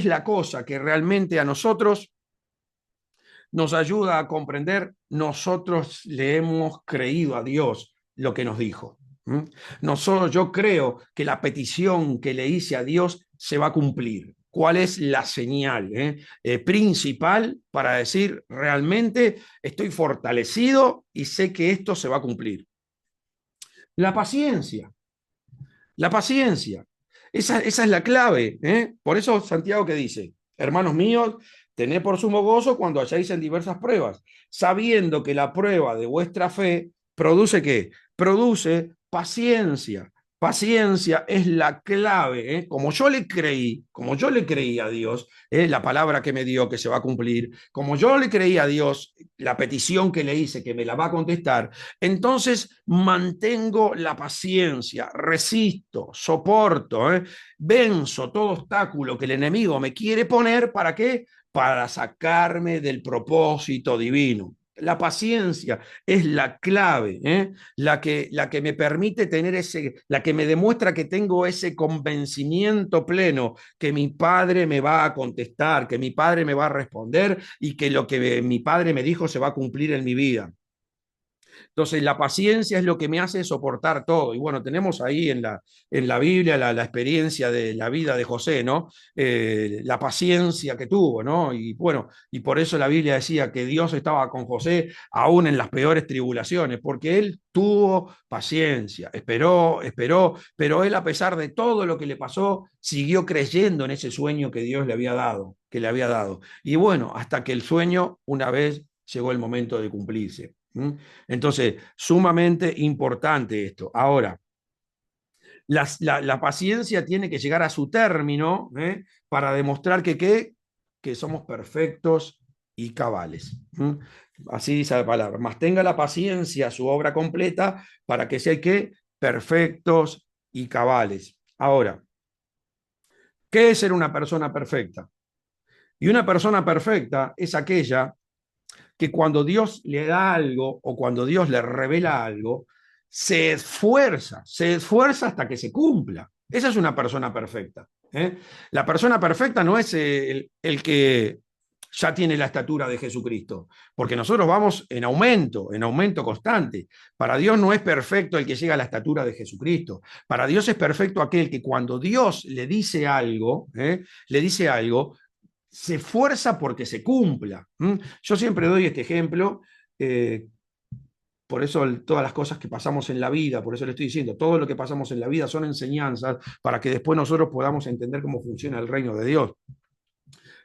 la cosa que realmente a nosotros nos ayuda a comprender? Nosotros le hemos creído a Dios lo que nos dijo. No solo yo creo que la petición que le hice a Dios se va a cumplir. ¿Cuál es la señal principal para decir realmente estoy fortalecido y sé que esto se va a cumplir? La paciencia, la paciencia. Esa es la clave. Por eso Santiago que dice, hermanos míos, tened por sumo gozo cuando hayáis en diversas pruebas, sabiendo que la prueba de vuestra fe produce ¿qué? Produce paciencia. Paciencia es la clave. Como yo le creí a Dios, la palabra que me dio que se va a cumplir, como yo le creí a Dios, la petición que le hice que me la va a contestar, entonces mantengo la paciencia, resisto, soporto, venzo todo obstáculo que el enemigo me quiere poner. ¿Para qué? Para sacarme del propósito divino. La paciencia es la clave, la que me permite tener la que me demuestra que tengo ese convencimiento pleno que mi padre me va a contestar, que mi padre me va a responder y que lo que mi padre me dijo se va a cumplir en mi vida. Entonces, la paciencia es lo que me hace soportar todo. Y bueno, tenemos ahí en la Biblia la experiencia de la vida de José, ¿no? La paciencia que tuvo, ¿no? Y bueno, y por eso la Biblia decía que Dios estaba con José aún en las peores tribulaciones, porque él tuvo paciencia, esperó, pero él, a pesar de todo lo que le pasó, siguió creyendo en ese sueño que Dios le había dado, que le había dado. Y bueno, hasta que el sueño, una vez llegó el momento de cumplirse. Entonces, sumamente importante esto. Ahora, la paciencia tiene que llegar a su término para demostrar que somos perfectos y cabales. Así dice la palabra. Mas tenga la paciencia su obra completa para que sea que perfectos y cabales. Ahora, ¿qué es ser una persona perfecta? Y una persona perfecta es aquella que cuando Dios le da algo o cuando Dios le revela algo, se esfuerza hasta que se cumpla. Esa es una persona perfecta. La persona perfecta no es el que ya tiene la estatura de Jesucristo, porque nosotros vamos en aumento constante. Para Dios no es perfecto el que llega a la estatura de Jesucristo. Para Dios es perfecto aquel que cuando Dios le dice algo, se esfuerza porque se cumpla. Yo siempre doy este ejemplo, por eso todas las cosas que pasamos en la vida, por eso le estoy diciendo, todo lo que pasamos en la vida son enseñanzas para que después nosotros podamos entender cómo funciona el reino de Dios.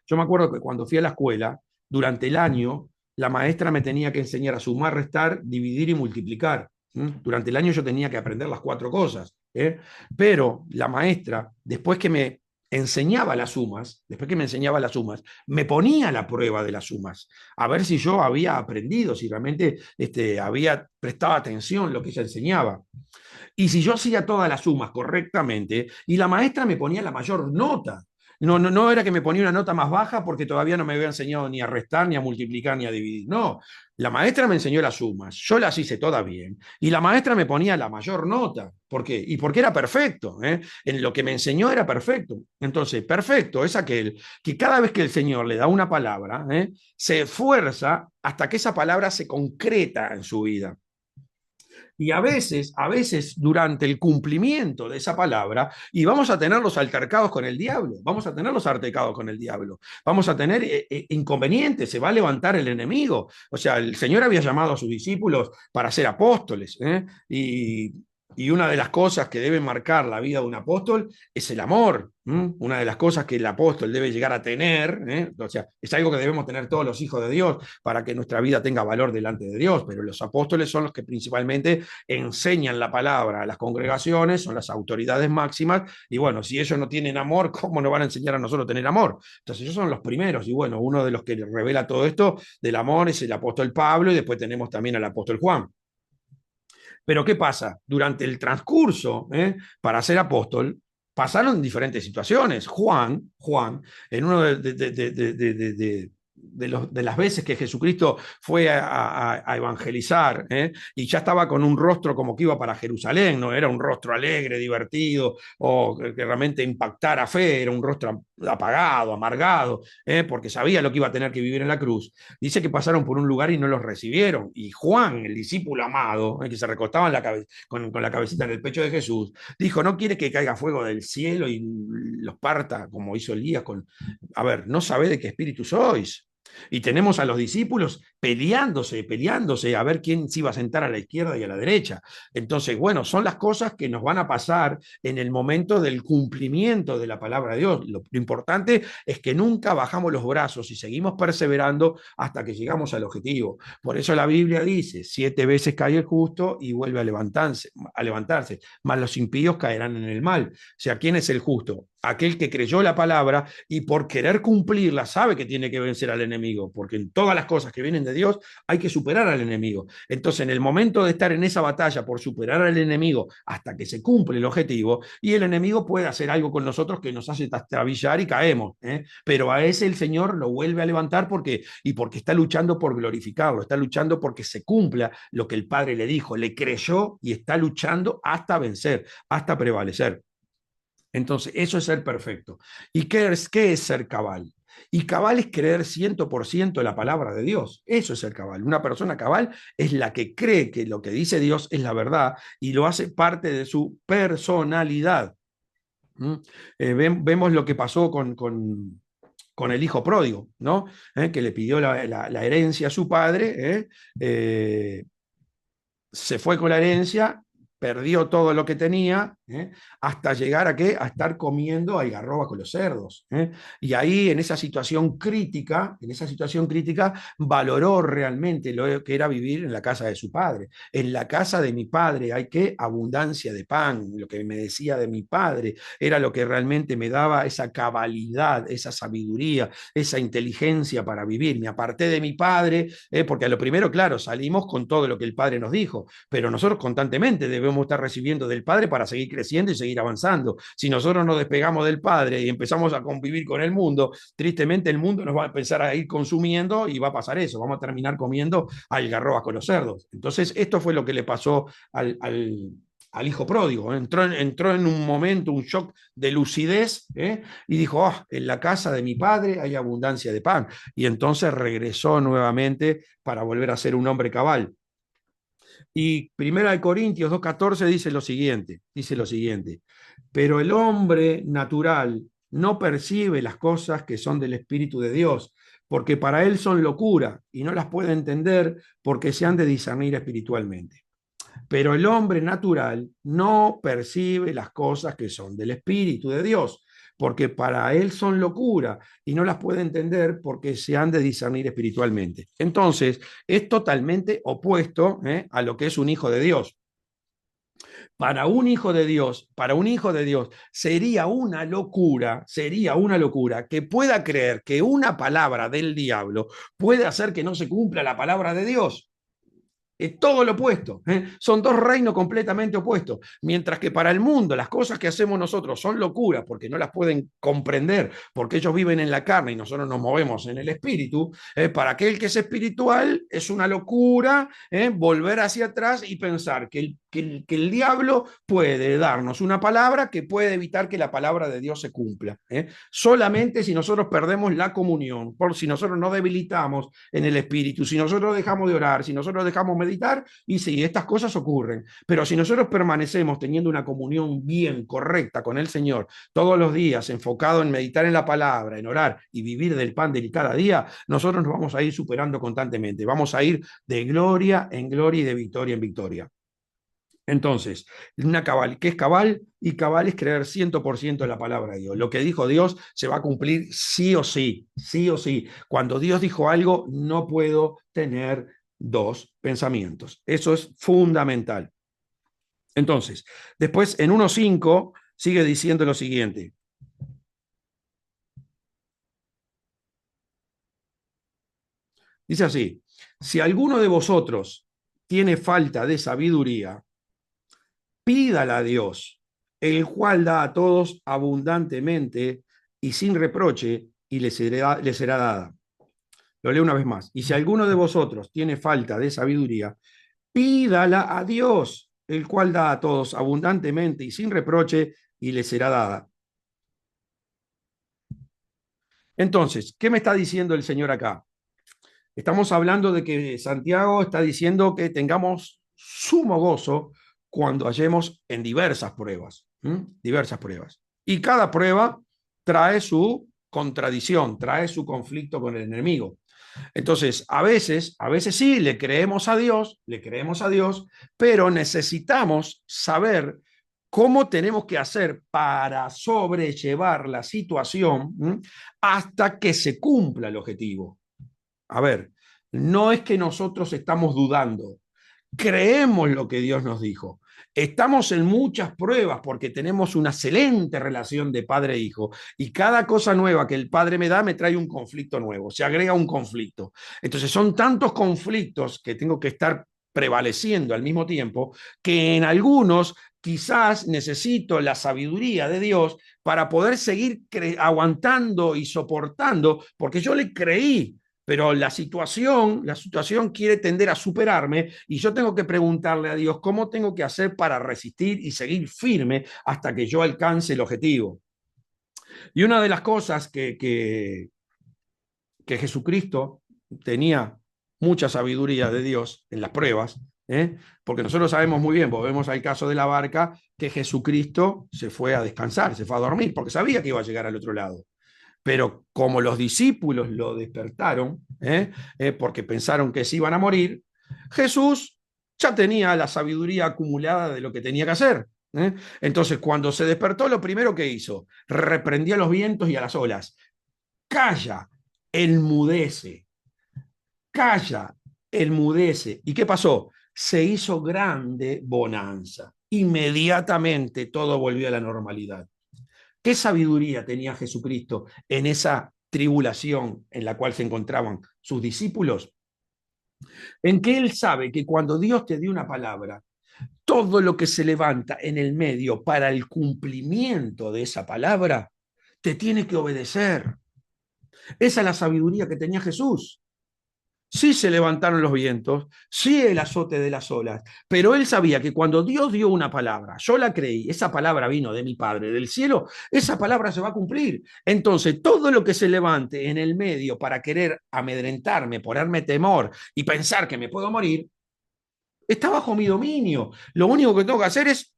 Yo me acuerdo que cuando fui a la escuela, durante el año, la maestra me tenía que enseñar a sumar, restar, dividir y multiplicar. Durante el año yo tenía que aprender las 4 cosas. Pero la maestra, después que me enseñaba las sumas, me ponía la prueba de las sumas, a ver si yo había aprendido, si realmente había prestado atención a lo que ella enseñaba. Y si yo hacía todas las sumas correctamente, y la maestra me ponía la mayor nota. No era que me ponía una nota más baja porque todavía no me había enseñado ni a restar, ni a multiplicar, ni a dividir. No, la maestra me enseñó las sumas, yo las hice todas bien, y la maestra me ponía la mayor nota. ¿Por qué? Y porque era perfecto, en lo que me enseñó era perfecto. Entonces, perfecto es aquel que cada vez que el Señor le da una palabra, se esfuerza hasta que esa palabra se concreta en su vida. Y a veces durante el cumplimiento de esa palabra, y vamos a tener los altercados con el diablo, vamos a tener los altercados con el diablo, vamos a tener inconvenientes, se va a levantar el enemigo. O sea, el Señor había llamado a sus discípulos para ser apóstoles, y una de las cosas que debe marcar la vida de un apóstol es el amor. Una de las cosas que el apóstol debe llegar a tener, o sea, es algo que debemos tener todos los hijos de Dios para que nuestra vida tenga valor delante de Dios, pero los apóstoles son los que principalmente enseñan la palabra a las congregaciones, son las autoridades máximas, y bueno, si ellos no tienen amor, ¿cómo nos van a enseñar a nosotros a tener amor? Entonces ellos son los primeros, y bueno, uno de los que revela todo esto del amor es el apóstol Pablo, y después tenemos también al apóstol Juan. Pero ¿qué pasa? Durante el transcurso, para ser apóstol, pasaron diferentes situaciones. Juan, en uno de las veces que Jesucristo fue a evangelizar, y ya estaba con un rostro como que iba para Jerusalén, no era un rostro alegre, divertido, o que realmente impactara fe, era un rostro apagado, amargado, porque sabía lo que iba a tener que vivir en la cruz. Dice que pasaron por un lugar y no los recibieron. Y Juan, el discípulo amado, que se recostaba en con la cabecita en el pecho de Jesús, dijo, ¿no quiere que caiga fuego del cielo y los parta como hizo Elías con... A ver, ¿no sabe de qué espíritu sois? Y tenemos a los discípulos peleándose a ver quién se iba a sentar a la izquierda y a la derecha. Entonces, bueno, son las cosas que nos van a pasar en el momento del cumplimiento de la palabra de Dios. Lo importante es que nunca bajamos los brazos y seguimos perseverando hasta que llegamos al objetivo. Por eso la Biblia dice, 7 veces cae el justo y vuelve a levantarse, mas los impíos caerán en el mal. O sea, ¿quién es el justo? Aquel que creyó la palabra y por querer cumplirla sabe que tiene que vencer al enemigo, porque en todas las cosas que vienen de Dios hay que superar al enemigo. Entonces, en el momento de estar en esa batalla por superar al enemigo hasta que se cumple el objetivo, y el enemigo puede hacer algo con nosotros que nos hace trastabillar y caemos, pero a ese el Señor lo vuelve a levantar porque está luchando por glorificarlo, está luchando porque se cumpla lo que el Padre le dijo, le creyó y está luchando hasta vencer, hasta prevalecer. Entonces, eso es ser perfecto. ¿Y qué es ser cabal? Y cabal es creer 100% la palabra de Dios. Eso es ser cabal. Una persona cabal es la que cree que lo que dice Dios es la verdad y lo hace parte de su personalidad. Vemos lo que pasó con el hijo pródigo, ¿no? Que le pidió la herencia a su padre, se fue con la herencia, perdió todo lo que tenía, hasta llegar a qué, a estar comiendo algarroba con los cerdos. Y ahí en esa situación crítica, valoró realmente lo que era vivir en la casa de su padre. En la casa de mi padre hay que abundancia de pan, lo que me decía de mi padre era lo que realmente me daba esa cabalidad, esa sabiduría, esa inteligencia para vivir. Me aparté de mi padre, porque a lo primero, claro, salimos con todo lo que el padre nos dijo, pero nosotros constantemente debemos estar recibiendo del Padre para seguir creciendo y seguir avanzando. Si nosotros nos despegamos del Padre y empezamos a convivir con el mundo, tristemente el mundo nos va a empezar a ir consumiendo y va a pasar eso, vamos a terminar comiendo algarrobas con los cerdos. Entonces, esto fue lo que le pasó al hijo pródigo. Entró en un momento, un shock de lucidez, y dijo, oh, en la casa de mi padre hay abundancia de pan. Y entonces regresó nuevamente para volver a ser un hombre cabal. Y 1 Corintios 2:14 dice lo siguiente, pero el hombre natural no percibe las cosas que son del Espíritu de Dios, porque para él son locura y no las puede entender porque se han de discernir espiritualmente. Pero el hombre natural no percibe las cosas que son del Espíritu de Dios, porque para él son locura y no las puede entender porque se han de discernir espiritualmente. Entonces, es totalmente opuesto a lo que es un hijo de Dios. Para un hijo de Dios, sería una locura que pueda creer que una palabra del diablo puede hacer que no se cumpla la palabra de Dios. Es todo lo opuesto. Son dos reinos completamente opuestos. Mientras que para el mundo las cosas que hacemos nosotros son locuras porque no las pueden comprender, porque ellos viven en la carne y nosotros nos movemos en el espíritu, para aquel que es espiritual es una locura volver hacia atrás y pensar que el diablo puede darnos una palabra que puede evitar que la palabra de Dios se cumpla. Solamente si nosotros perdemos la comunión, si nosotros nos debilitamos en el espíritu, si nosotros dejamos de orar, si nosotros dejamos meditar, y sí, estas cosas ocurren. Pero si nosotros permanecemos teniendo una comunión bien, correcta con el Señor, todos los días, enfocado en meditar en la palabra, en orar y vivir del pan de cada día, nosotros nos vamos a ir superando constantemente. Vamos a ir de gloria en gloria y de victoria en victoria. Entonces, ¿qué es cabal? Y cabal es creer 100% en la palabra de Dios. Lo que dijo Dios se va a cumplir sí o sí, sí o sí. Cuando Dios dijo algo, no puedo tener dos pensamientos. Eso es fundamental. Entonces, después en 1:5 sigue diciendo lo siguiente. Dice así, si alguno de vosotros tiene falta de sabiduría, pídala a Dios, el cual da a todos abundantemente y sin reproche, y le será dada. Lo leo una vez más. Y si alguno de vosotros tiene falta de sabiduría, pídala a Dios, el cual da a todos abundantemente y sin reproche, y le será dada. Entonces, ¿qué me está diciendo el Señor acá? Estamos hablando de que Santiago está diciendo que tengamos sumo gozo cuando hallemos en diversas pruebas, diversas pruebas. Y cada prueba trae su contradicción, trae su conflicto con el enemigo. Entonces, a veces sí, le creemos a Dios, pero necesitamos saber cómo tenemos que hacer para sobrellevar la situación hasta que se cumpla el objetivo. A ver, no es que nosotros estamos dudando, creemos lo que Dios nos dijo. Estamos en muchas pruebas porque tenemos una excelente relación de padre e hijo y cada cosa nueva que el padre me da me trae un conflicto nuevo, se agrega un conflicto. Entonces son tantos conflictos que tengo que estar prevaleciendo al mismo tiempo que en algunos quizás necesito la sabiduría de Dios para poder seguir aguantando y soportando porque yo le creí, pero la situación quiere tender a superarme y yo tengo que preguntarle a Dios cómo tengo que hacer para resistir y seguir firme hasta que yo alcance el objetivo. Y una de las cosas que Jesucristo tenía mucha sabiduría de Dios en las pruebas, porque nosotros sabemos muy bien, volvemos al caso de la barca, que Jesucristo se fue a descansar, se fue a dormir, porque sabía que iba a llegar al otro lado. Pero como los discípulos lo despertaron, porque pensaron que se iban a morir, Jesús ya tenía la sabiduría acumulada de lo que tenía que hacer. Entonces, cuando se despertó, lo primero que hizo, reprendió a los vientos y a las olas. Calla, enmudece. Calla, enmudece. ¿Y qué pasó? Se hizo grande bonanza. Inmediatamente todo volvió a la normalidad. ¿Qué sabiduría tenía Jesucristo en esa tribulación en la cual se encontraban sus discípulos? En que Él sabe que cuando Dios te dio una palabra, todo lo que se levanta en el medio para el cumplimiento de esa palabra, te tiene que obedecer. Esa es la sabiduría que tenía Jesús. Sí se levantaron los vientos, sí el azote de las olas, pero él sabía que cuando Dios dio una palabra, yo la creí, esa palabra vino de mi Padre del cielo, esa palabra se va a cumplir. Entonces, todo lo que se levante en el medio para querer amedrentarme, ponerme temor y pensar que me puedo morir, está bajo mi dominio. Lo único que tengo que hacer es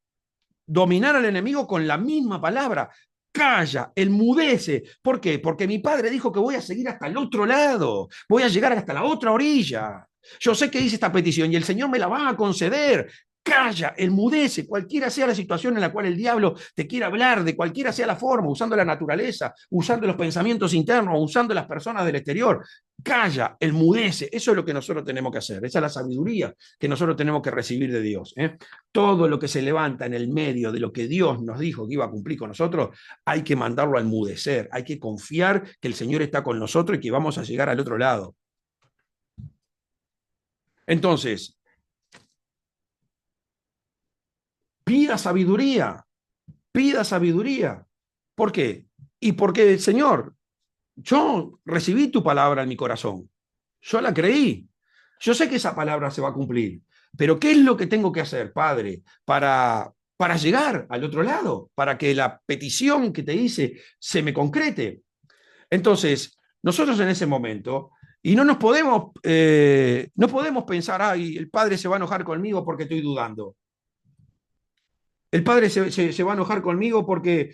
dominar al enemigo con la misma palabra. Calla, enmudece. ¿Por qué? Porque mi padre dijo que voy a seguir hasta el otro lado, voy a llegar hasta la otra orilla. Yo sé que hice esta petición y el Señor me la va a conceder. Calla, enmudece, cualquiera sea la situación en la cual el diablo te quiera hablar, de cualquiera sea la forma, usando la naturaleza, usando los pensamientos internos, usando las personas del exterior. Calla, enmudece. Eso es lo que nosotros tenemos que hacer. Esa es la sabiduría que nosotros tenemos que recibir de Dios. Todo lo que se levanta en el medio de lo que Dios nos dijo que iba a cumplir con nosotros, hay que mandarlo a enmudecer. Hay que confiar que el Señor está con nosotros y que vamos a llegar al otro lado. Entonces, pida sabiduría, pida sabiduría. ¿Por qué? Y porque, Señor, yo recibí tu palabra en mi corazón. Yo la creí. Yo sé que esa palabra se va a cumplir. Pero ¿qué es lo que tengo que hacer, Padre, para llegar al otro lado? Para que la petición que te hice se me concrete. Entonces, nosotros en ese momento, y no podemos pensar, ay, el Padre se va a enojar conmigo porque estoy dudando. El Padre se va a enojar conmigo porque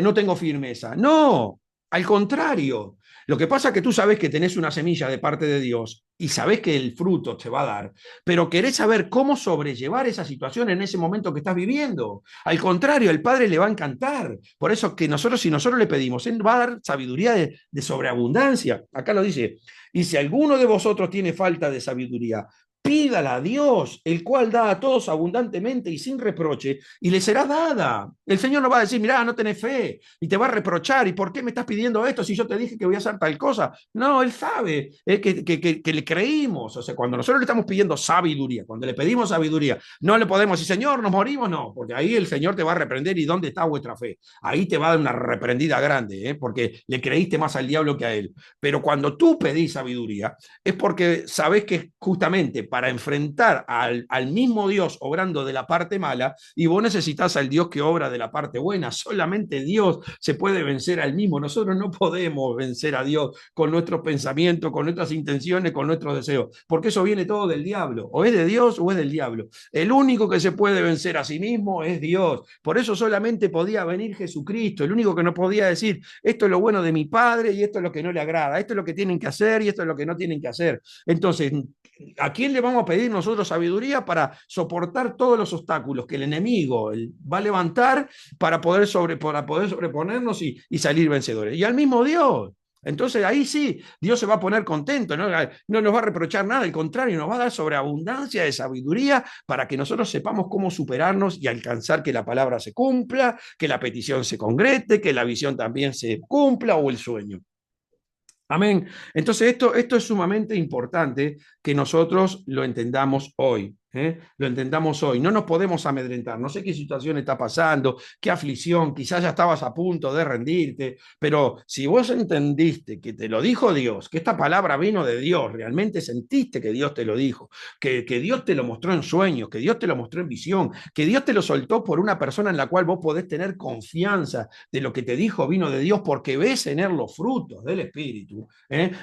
no tengo firmeza. No, al contrario. Lo que pasa es que tú sabes que tenés una semilla de parte de Dios y sabes que el fruto te va a dar, pero querés saber cómo sobrellevar esa situación en ese momento que estás viviendo. Al contrario, al Padre le va a encantar. Por eso que nosotros, si nosotros le pedimos, Él va a dar sabiduría de sobreabundancia. Acá lo dice. Y si alguno de vosotros tiene falta de sabiduría, pídala a Dios, el cual da a todos abundantemente y sin reproche, y le será dada. El Señor no va a decir, mirá, no tenés fe, y te va a reprochar, ¿y por qué me estás pidiendo esto si yo te dije que voy a hacer tal cosa? No, Él sabe que le creímos. O sea, cuando nosotros le estamos pidiendo sabiduría, cuando le pedimos sabiduría, no le podemos decir, Señor, nos morimos, no, porque ahí el Señor te va a reprender. ¿Y dónde está vuestra fe? Ahí te va a dar una reprendida grande, porque le creíste más al diablo que a Él. Pero cuando tú pedís sabiduría, es porque sabés que justamente para enfrentar al mismo Dios obrando de la parte mala, y vos necesitas al Dios que obra de la parte buena. Solamente Dios se puede vencer al mismo. Nosotros no podemos vencer a Dios con nuestros pensamientos, con nuestras intenciones, con nuestros deseos, porque eso viene todo del diablo. O es de Dios o es del diablo. El único que se puede vencer a sí mismo es Dios. Por eso solamente podía venir Jesucristo. El único que nos podía decir, esto es lo bueno de mi Padre y esto es lo que no le agrada. Esto es lo que tienen que hacer y esto es lo que no tienen que hacer. Entonces, ¿a quién le vamos a pedir nosotros sabiduría para soportar todos los obstáculos que el enemigo va a levantar para poder sobreponernos y salir vencedores? Y al mismo Dios. Entonces ahí sí, Dios se va a poner contento, ¿no? No nos va a reprochar nada, al contrario, nos va a dar sobreabundancia de sabiduría para que nosotros sepamos cómo superarnos y alcanzar que la palabra se cumpla, que la petición se concrete, que la visión también se cumpla o el sueño. Amén. Entonces esto es sumamente importante que nosotros lo entendamos hoy. Lo entendamos hoy. No nos podemos amedrentar. No sé qué situación está pasando, qué aflicción, quizás ya estabas a punto de rendirte, pero si vos entendiste que te lo dijo Dios, que esta palabra vino de Dios, realmente sentiste que Dios te lo dijo, que Dios te lo mostró en sueños, que Dios te lo mostró en visión, que Dios te lo soltó por una persona en la cual vos podés tener confianza de lo que te dijo vino de Dios porque ves en él los frutos del Espíritu.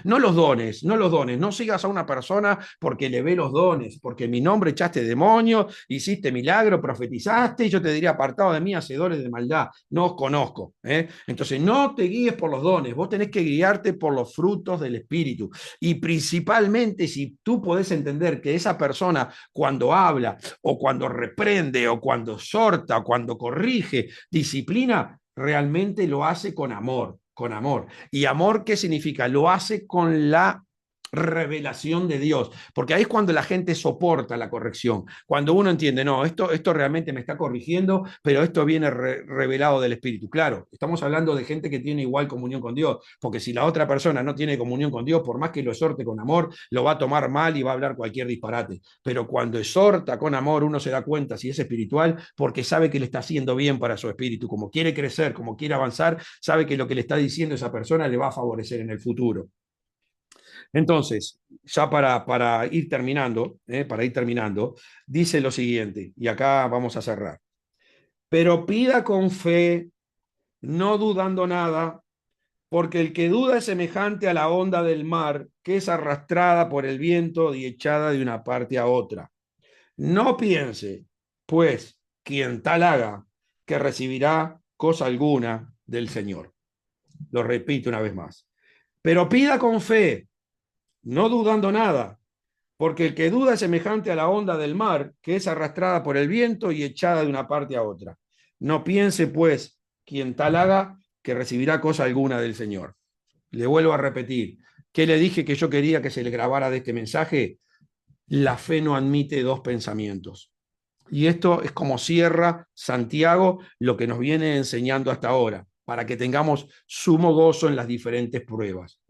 No los dones, no los dones. No sigas a una persona porque le ve los dones, porque en mi nombre echaste demonios, hiciste milagro, profetizaste, y yo te diría, apartado de mí, hacedores de maldad. No os conozco. Entonces, no te guíes por los dones, vos tenés que guiarte por los frutos del Espíritu. Y principalmente, si tú podés entender que esa persona, cuando habla, o cuando reprende, o cuando exhorta, o cuando corrige, disciplina, realmente lo hace con amor, con amor. ¿Y amor qué significa? Lo hace con la revelación de Dios, porque ahí es cuando la gente soporta la corrección, cuando uno entiende, no, esto realmente me está corrigiendo, pero esto viene revelado del Espíritu. Claro, estamos hablando de gente que tiene igual comunión con Dios, porque si la otra persona no tiene comunión con Dios, por más que lo exhorte con amor, lo va a tomar mal y va a hablar cualquier disparate. Pero cuando exhorta con amor, uno se da cuenta si es espiritual, porque sabe que le está haciendo bien para su espíritu, como quiere crecer, como quiere avanzar, sabe que lo que le está diciendo esa persona le va a favorecer en el futuro. Entonces, ya para ir terminando, dice lo siguiente, y acá vamos a cerrar. Pero pida con fe, no dudando nada, porque el que duda es semejante a la onda del mar, que es arrastrada por el viento y echada de una parte a otra. No piense, pues, quien tal haga, que recibirá cosa alguna del Señor. Lo repito una vez más. Pero pida con fe, no dudando nada, porque el que duda es semejante a la onda del mar, que es arrastrada por el viento y echada de una parte a otra. No piense, pues, quien tal haga, que recibirá cosa alguna del Señor. Le vuelvo a repetir, ¿qué le dije que yo quería que se le grabara de este mensaje? La fe no admite dos pensamientos. Y esto es como cierra Santiago lo que nos viene enseñando hasta ahora, para que tengamos sumo gozo en las diferentes pruebas.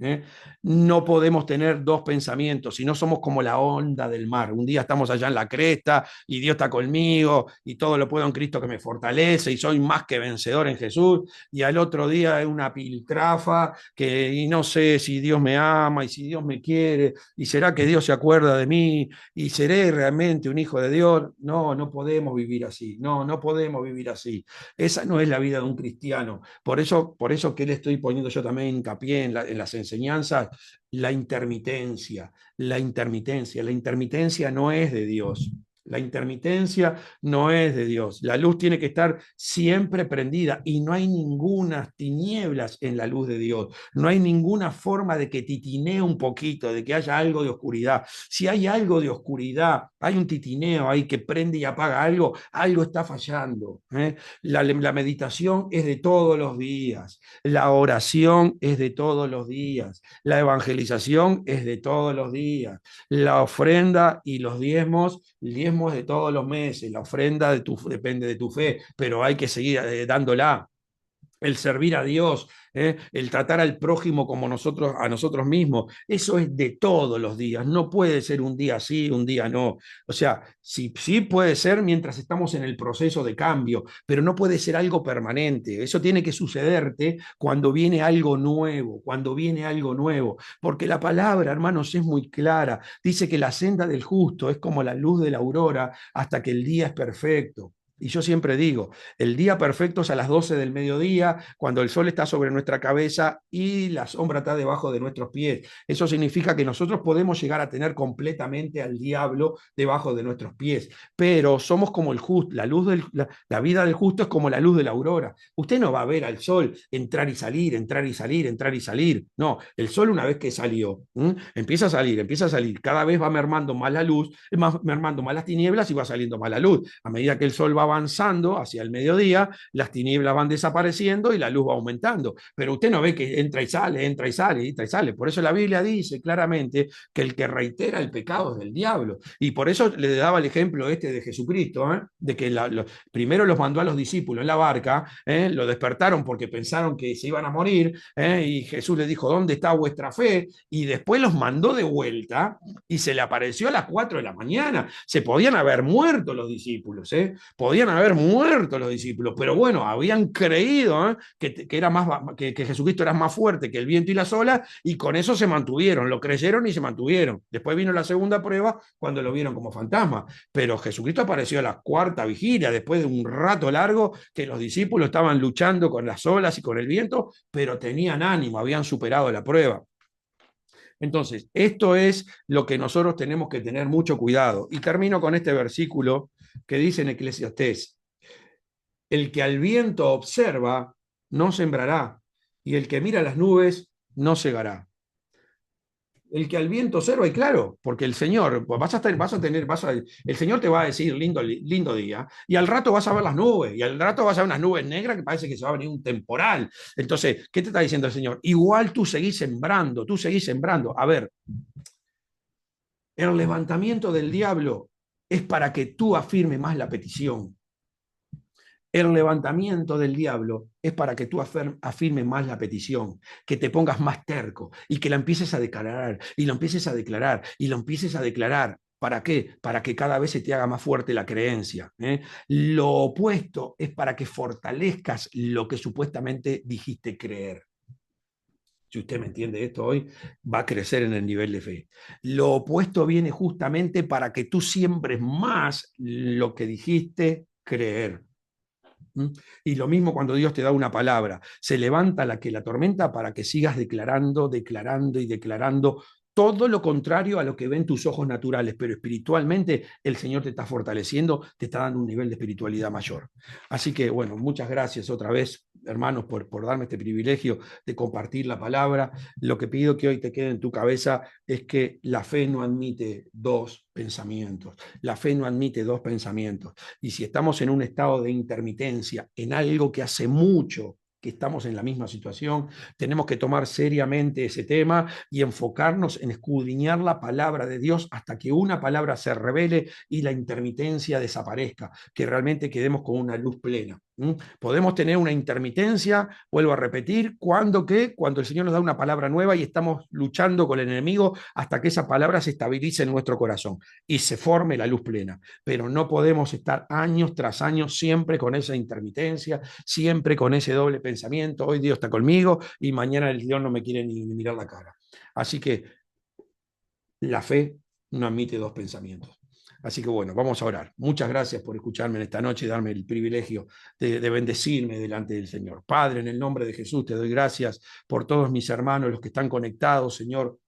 No podemos tener dos pensamientos, si no somos como la onda del mar. Un día estamos allá en la cresta y Dios está conmigo y todo lo puedo en Cristo que me fortalece y soy más que vencedor en Jesús. Y al otro día es una piltrafa y no sé si Dios me ama y si Dios me quiere y será que Dios se acuerda de mí y seré realmente un hijo de Dios. No, no podemos vivir así. No podemos vivir así. Esa no es la vida de un cristiano. Por eso que le estoy poniendo yo también hincapié en las enseñanzas, la intermitencia no es de Dios. La intermitencia no es de Dios. La luz tiene que estar siempre prendida y no hay ninguna tinieblas en la luz de Dios. No hay ninguna forma de que titinee un poquito, de que haya algo de oscuridad. Si hay algo de oscuridad, hay un titineo ahí que prende y apaga algo, algo está fallando. La meditación es de todos los días. La oración es de todos los días. La evangelización es de todos los días. La ofrenda y los diezmos, el diezmo es de todos los meses, la ofrenda depende de tu fe, pero hay que seguir dándola. El servir a Dios, el tratar al prójimo como nosotros, a nosotros mismos, eso es de todos los días, no puede ser un día sí, un día no. O sea, sí, sí puede ser mientras estamos en el proceso de cambio, pero no puede ser algo permanente. Eso tiene que sucederte cuando viene algo nuevo, cuando viene algo nuevo, porque la palabra, hermanos, es muy clara. Dice que la senda del justo es como la luz de la aurora hasta que el día es perfecto. Y yo siempre digo, el día perfecto es a las 12 del mediodía, cuando el sol está sobre nuestra cabeza y la sombra está debajo de nuestros pies. Eso significa que nosotros podemos llegar a tener completamente al diablo debajo de nuestros pies, pero somos como el justo, la vida del justo es como la luz de la aurora. Usted no va a ver al sol entrar y salir, entrar y salir, entrar y salir. No, el sol una vez que salió, empieza a salir, cada vez va mermando más la luz, mermando más las tinieblas y va saliendo más la luz. A medida que el sol va avanzando hacia el mediodía, las tinieblas van desapareciendo y la luz va aumentando. Pero usted no ve que entra y sale, entra y sale, entra y sale. Por eso la Biblia dice claramente que el que reitera el pecado es del diablo. Y por eso le daba el ejemplo este de Jesucristo, de que primero los mandó a los discípulos en la barca, lo despertaron porque pensaron que se iban a morir, y Jesús les dijo, ¿dónde está vuestra fe? Y después los mandó de vuelta y se le apareció a las 4 de la mañana. Se podían haber muerto los discípulos, podían haber muerto los discípulos, pero bueno, habían creído que Jesucristo era más fuerte que el viento y las olas, y con eso se mantuvieron, lo creyeron y se mantuvieron. Después vino la segunda prueba cuando lo vieron como fantasma, pero Jesucristo apareció a la cuarta vigilia, después de un rato largo que los discípulos estaban luchando con las olas y con el viento, pero tenían ánimo, habían superado la prueba. Entonces, esto es lo que nosotros tenemos que tener mucho cuidado. Y termino con este versículo que dice en Eclesiastés: el que al viento observa no sembrará, y el que mira las nubes no segará. El que al viento observa, y claro, porque el Señor, el Señor te va a decir lindo día, y al rato vas a ver las nubes, y al rato vas a ver unas nubes negras que parece que se va a venir un temporal. Entonces, ¿qué te está diciendo el Señor? Igual tú seguís sembrando, tú seguís sembrando. A ver, el levantamiento del diablo es para que tú afirmes más la petición. El levantamiento del diablo es para que tú afirmes más la petición, que te pongas más terco y que la empieces a declarar, y lo empieces a declarar, y lo empieces a declarar. ¿Para qué? Para que cada vez se te haga más fuerte la creencia. Lo opuesto es para que fortalezcas lo que supuestamente dijiste creer. Si usted me entiende esto hoy, va a crecer en el nivel de fe. Lo opuesto viene justamente para que tú siembres más lo que dijiste creer. Y lo mismo cuando Dios te da una palabra, se levanta la tormenta para que sigas declarando, declarando y declarando todo lo contrario a lo que ven tus ojos naturales, pero espiritualmente el Señor te está fortaleciendo, te está dando un nivel de espiritualidad mayor. Así que, bueno, muchas gracias otra vez, hermanos, por darme este privilegio de compartir la palabra. Lo que pido que hoy te quede en tu cabeza es que la fe no admite dos pensamientos. La fe no admite dos pensamientos. Y si estamos en un estado de intermitencia, en algo que hace mucho que estamos en la misma situación, tenemos que tomar seriamente ese tema y enfocarnos en escudriñar la palabra de Dios hasta que una palabra se revele y la intermitencia desaparezca, que realmente quedemos con una luz plena. Podemos tener una intermitencia, vuelvo a repetir, cuando el Señor nos da una palabra nueva y estamos luchando con el enemigo hasta que esa palabra se estabilice en nuestro corazón y se forme la luz plena. Pero no podemos estar años tras años siempre con esa intermitencia, siempre con ese doble pensamiento. Hoy Dios está conmigo y mañana el Dios no me quiere ni mirar la cara. Así que la fe no admite dos pensamientos. Así que bueno, vamos a orar. Muchas gracias por escucharme en esta noche y darme el privilegio de bendecirme delante del Señor. Padre, en el nombre de Jesús te doy gracias por todos mis hermanos, los que están conectados, Señor.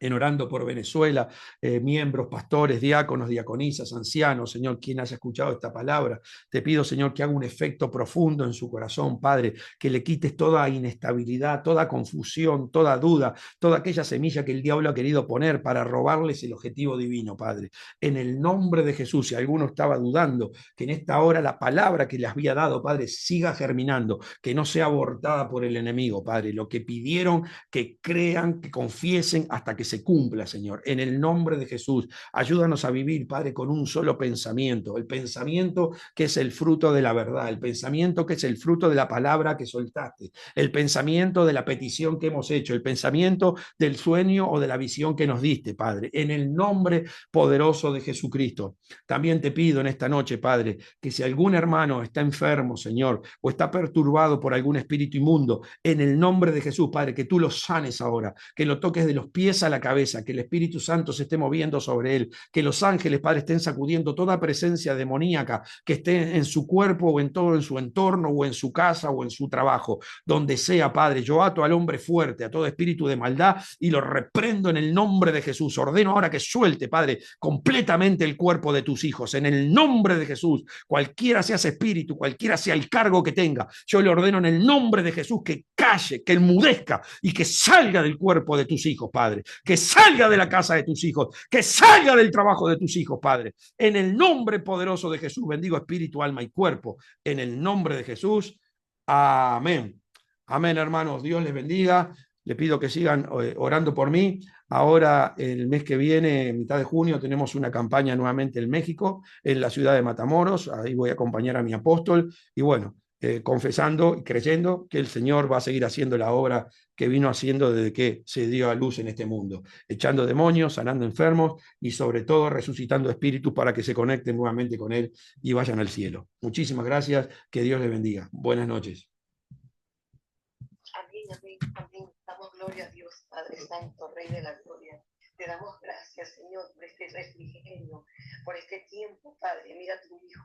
en orando por Venezuela, miembros, pastores, diáconos, diaconisas, ancianos, Señor, quien haya escuchado esta palabra. Te pido, Señor, que haga un efecto profundo en su corazón, Padre, que le quites toda inestabilidad, toda confusión, toda duda, toda aquella semilla que el diablo ha querido poner para robarles el objetivo divino, Padre. En el nombre de Jesús, si alguno estaba dudando, que en esta hora la palabra que les había dado, Padre, siga germinando, que no sea abortada por el enemigo, Padre. Lo que pidieron, que crean, que confiesen hasta que se cumpla, Señor. En el nombre de Jesús, ayúdanos a vivir, Padre, con un solo pensamiento. El pensamiento que es el fruto de la verdad, el pensamiento que es el fruto de la palabra que soltaste, el pensamiento de la petición que hemos hecho, el pensamiento del sueño o de la visión que nos diste, Padre. En el nombre poderoso de Jesucristo. También te pido en esta noche, Padre, que si algún hermano está enfermo, Señor, o está perturbado por algún espíritu inmundo, en el nombre de Jesús, Padre, que tú lo sanes ahora, que lo toques de los pies a la cabeza, que el Espíritu Santo se esté moviendo sobre él, que los ángeles, Padre, estén sacudiendo toda presencia demoníaca que esté en su cuerpo o en todo en su entorno o en su casa o en su trabajo, donde sea, Padre. Yo ato al hombre fuerte, a todo espíritu de maldad y lo reprendo en el nombre de Jesús. Ordeno ahora que suelte, Padre, completamente el cuerpo de tus hijos, en el nombre de Jesús. Cualquiera sea ese espíritu, cualquiera sea el cargo que tenga, yo le ordeno en el nombre de Jesús que calle, que enmudezca y que salga del cuerpo de tus hijos, Padre, que salga de la casa de tus hijos, que salga del trabajo de tus hijos, Padre. En el nombre poderoso de Jesús, bendigo espíritu, alma y cuerpo. En el nombre de Jesús, amén. Amén, hermanos. Dios les bendiga. Les pido que sigan orando por mí. Ahora, el mes que viene, mitad de junio, tenemos una campaña nuevamente en México, en la ciudad de Matamoros. Ahí voy a acompañar a mi apóstol. Y bueno, confesando y creyendo que el Señor va a seguir haciendo la obra que vino haciendo desde que se dio a luz en este mundo, echando demonios, sanando enfermos y sobre todo resucitando espíritus para que se conecten nuevamente con Él y vayan al cielo. Muchísimas gracias, que Dios les bendiga. Buenas noches. Amén, amén, amén. Damos gloria a Dios, Padre Santo, Rey de la Gloria. Te damos gracias, Señor, por este refrigerio, por este tiempo, Padre. Mira a tu Hijo.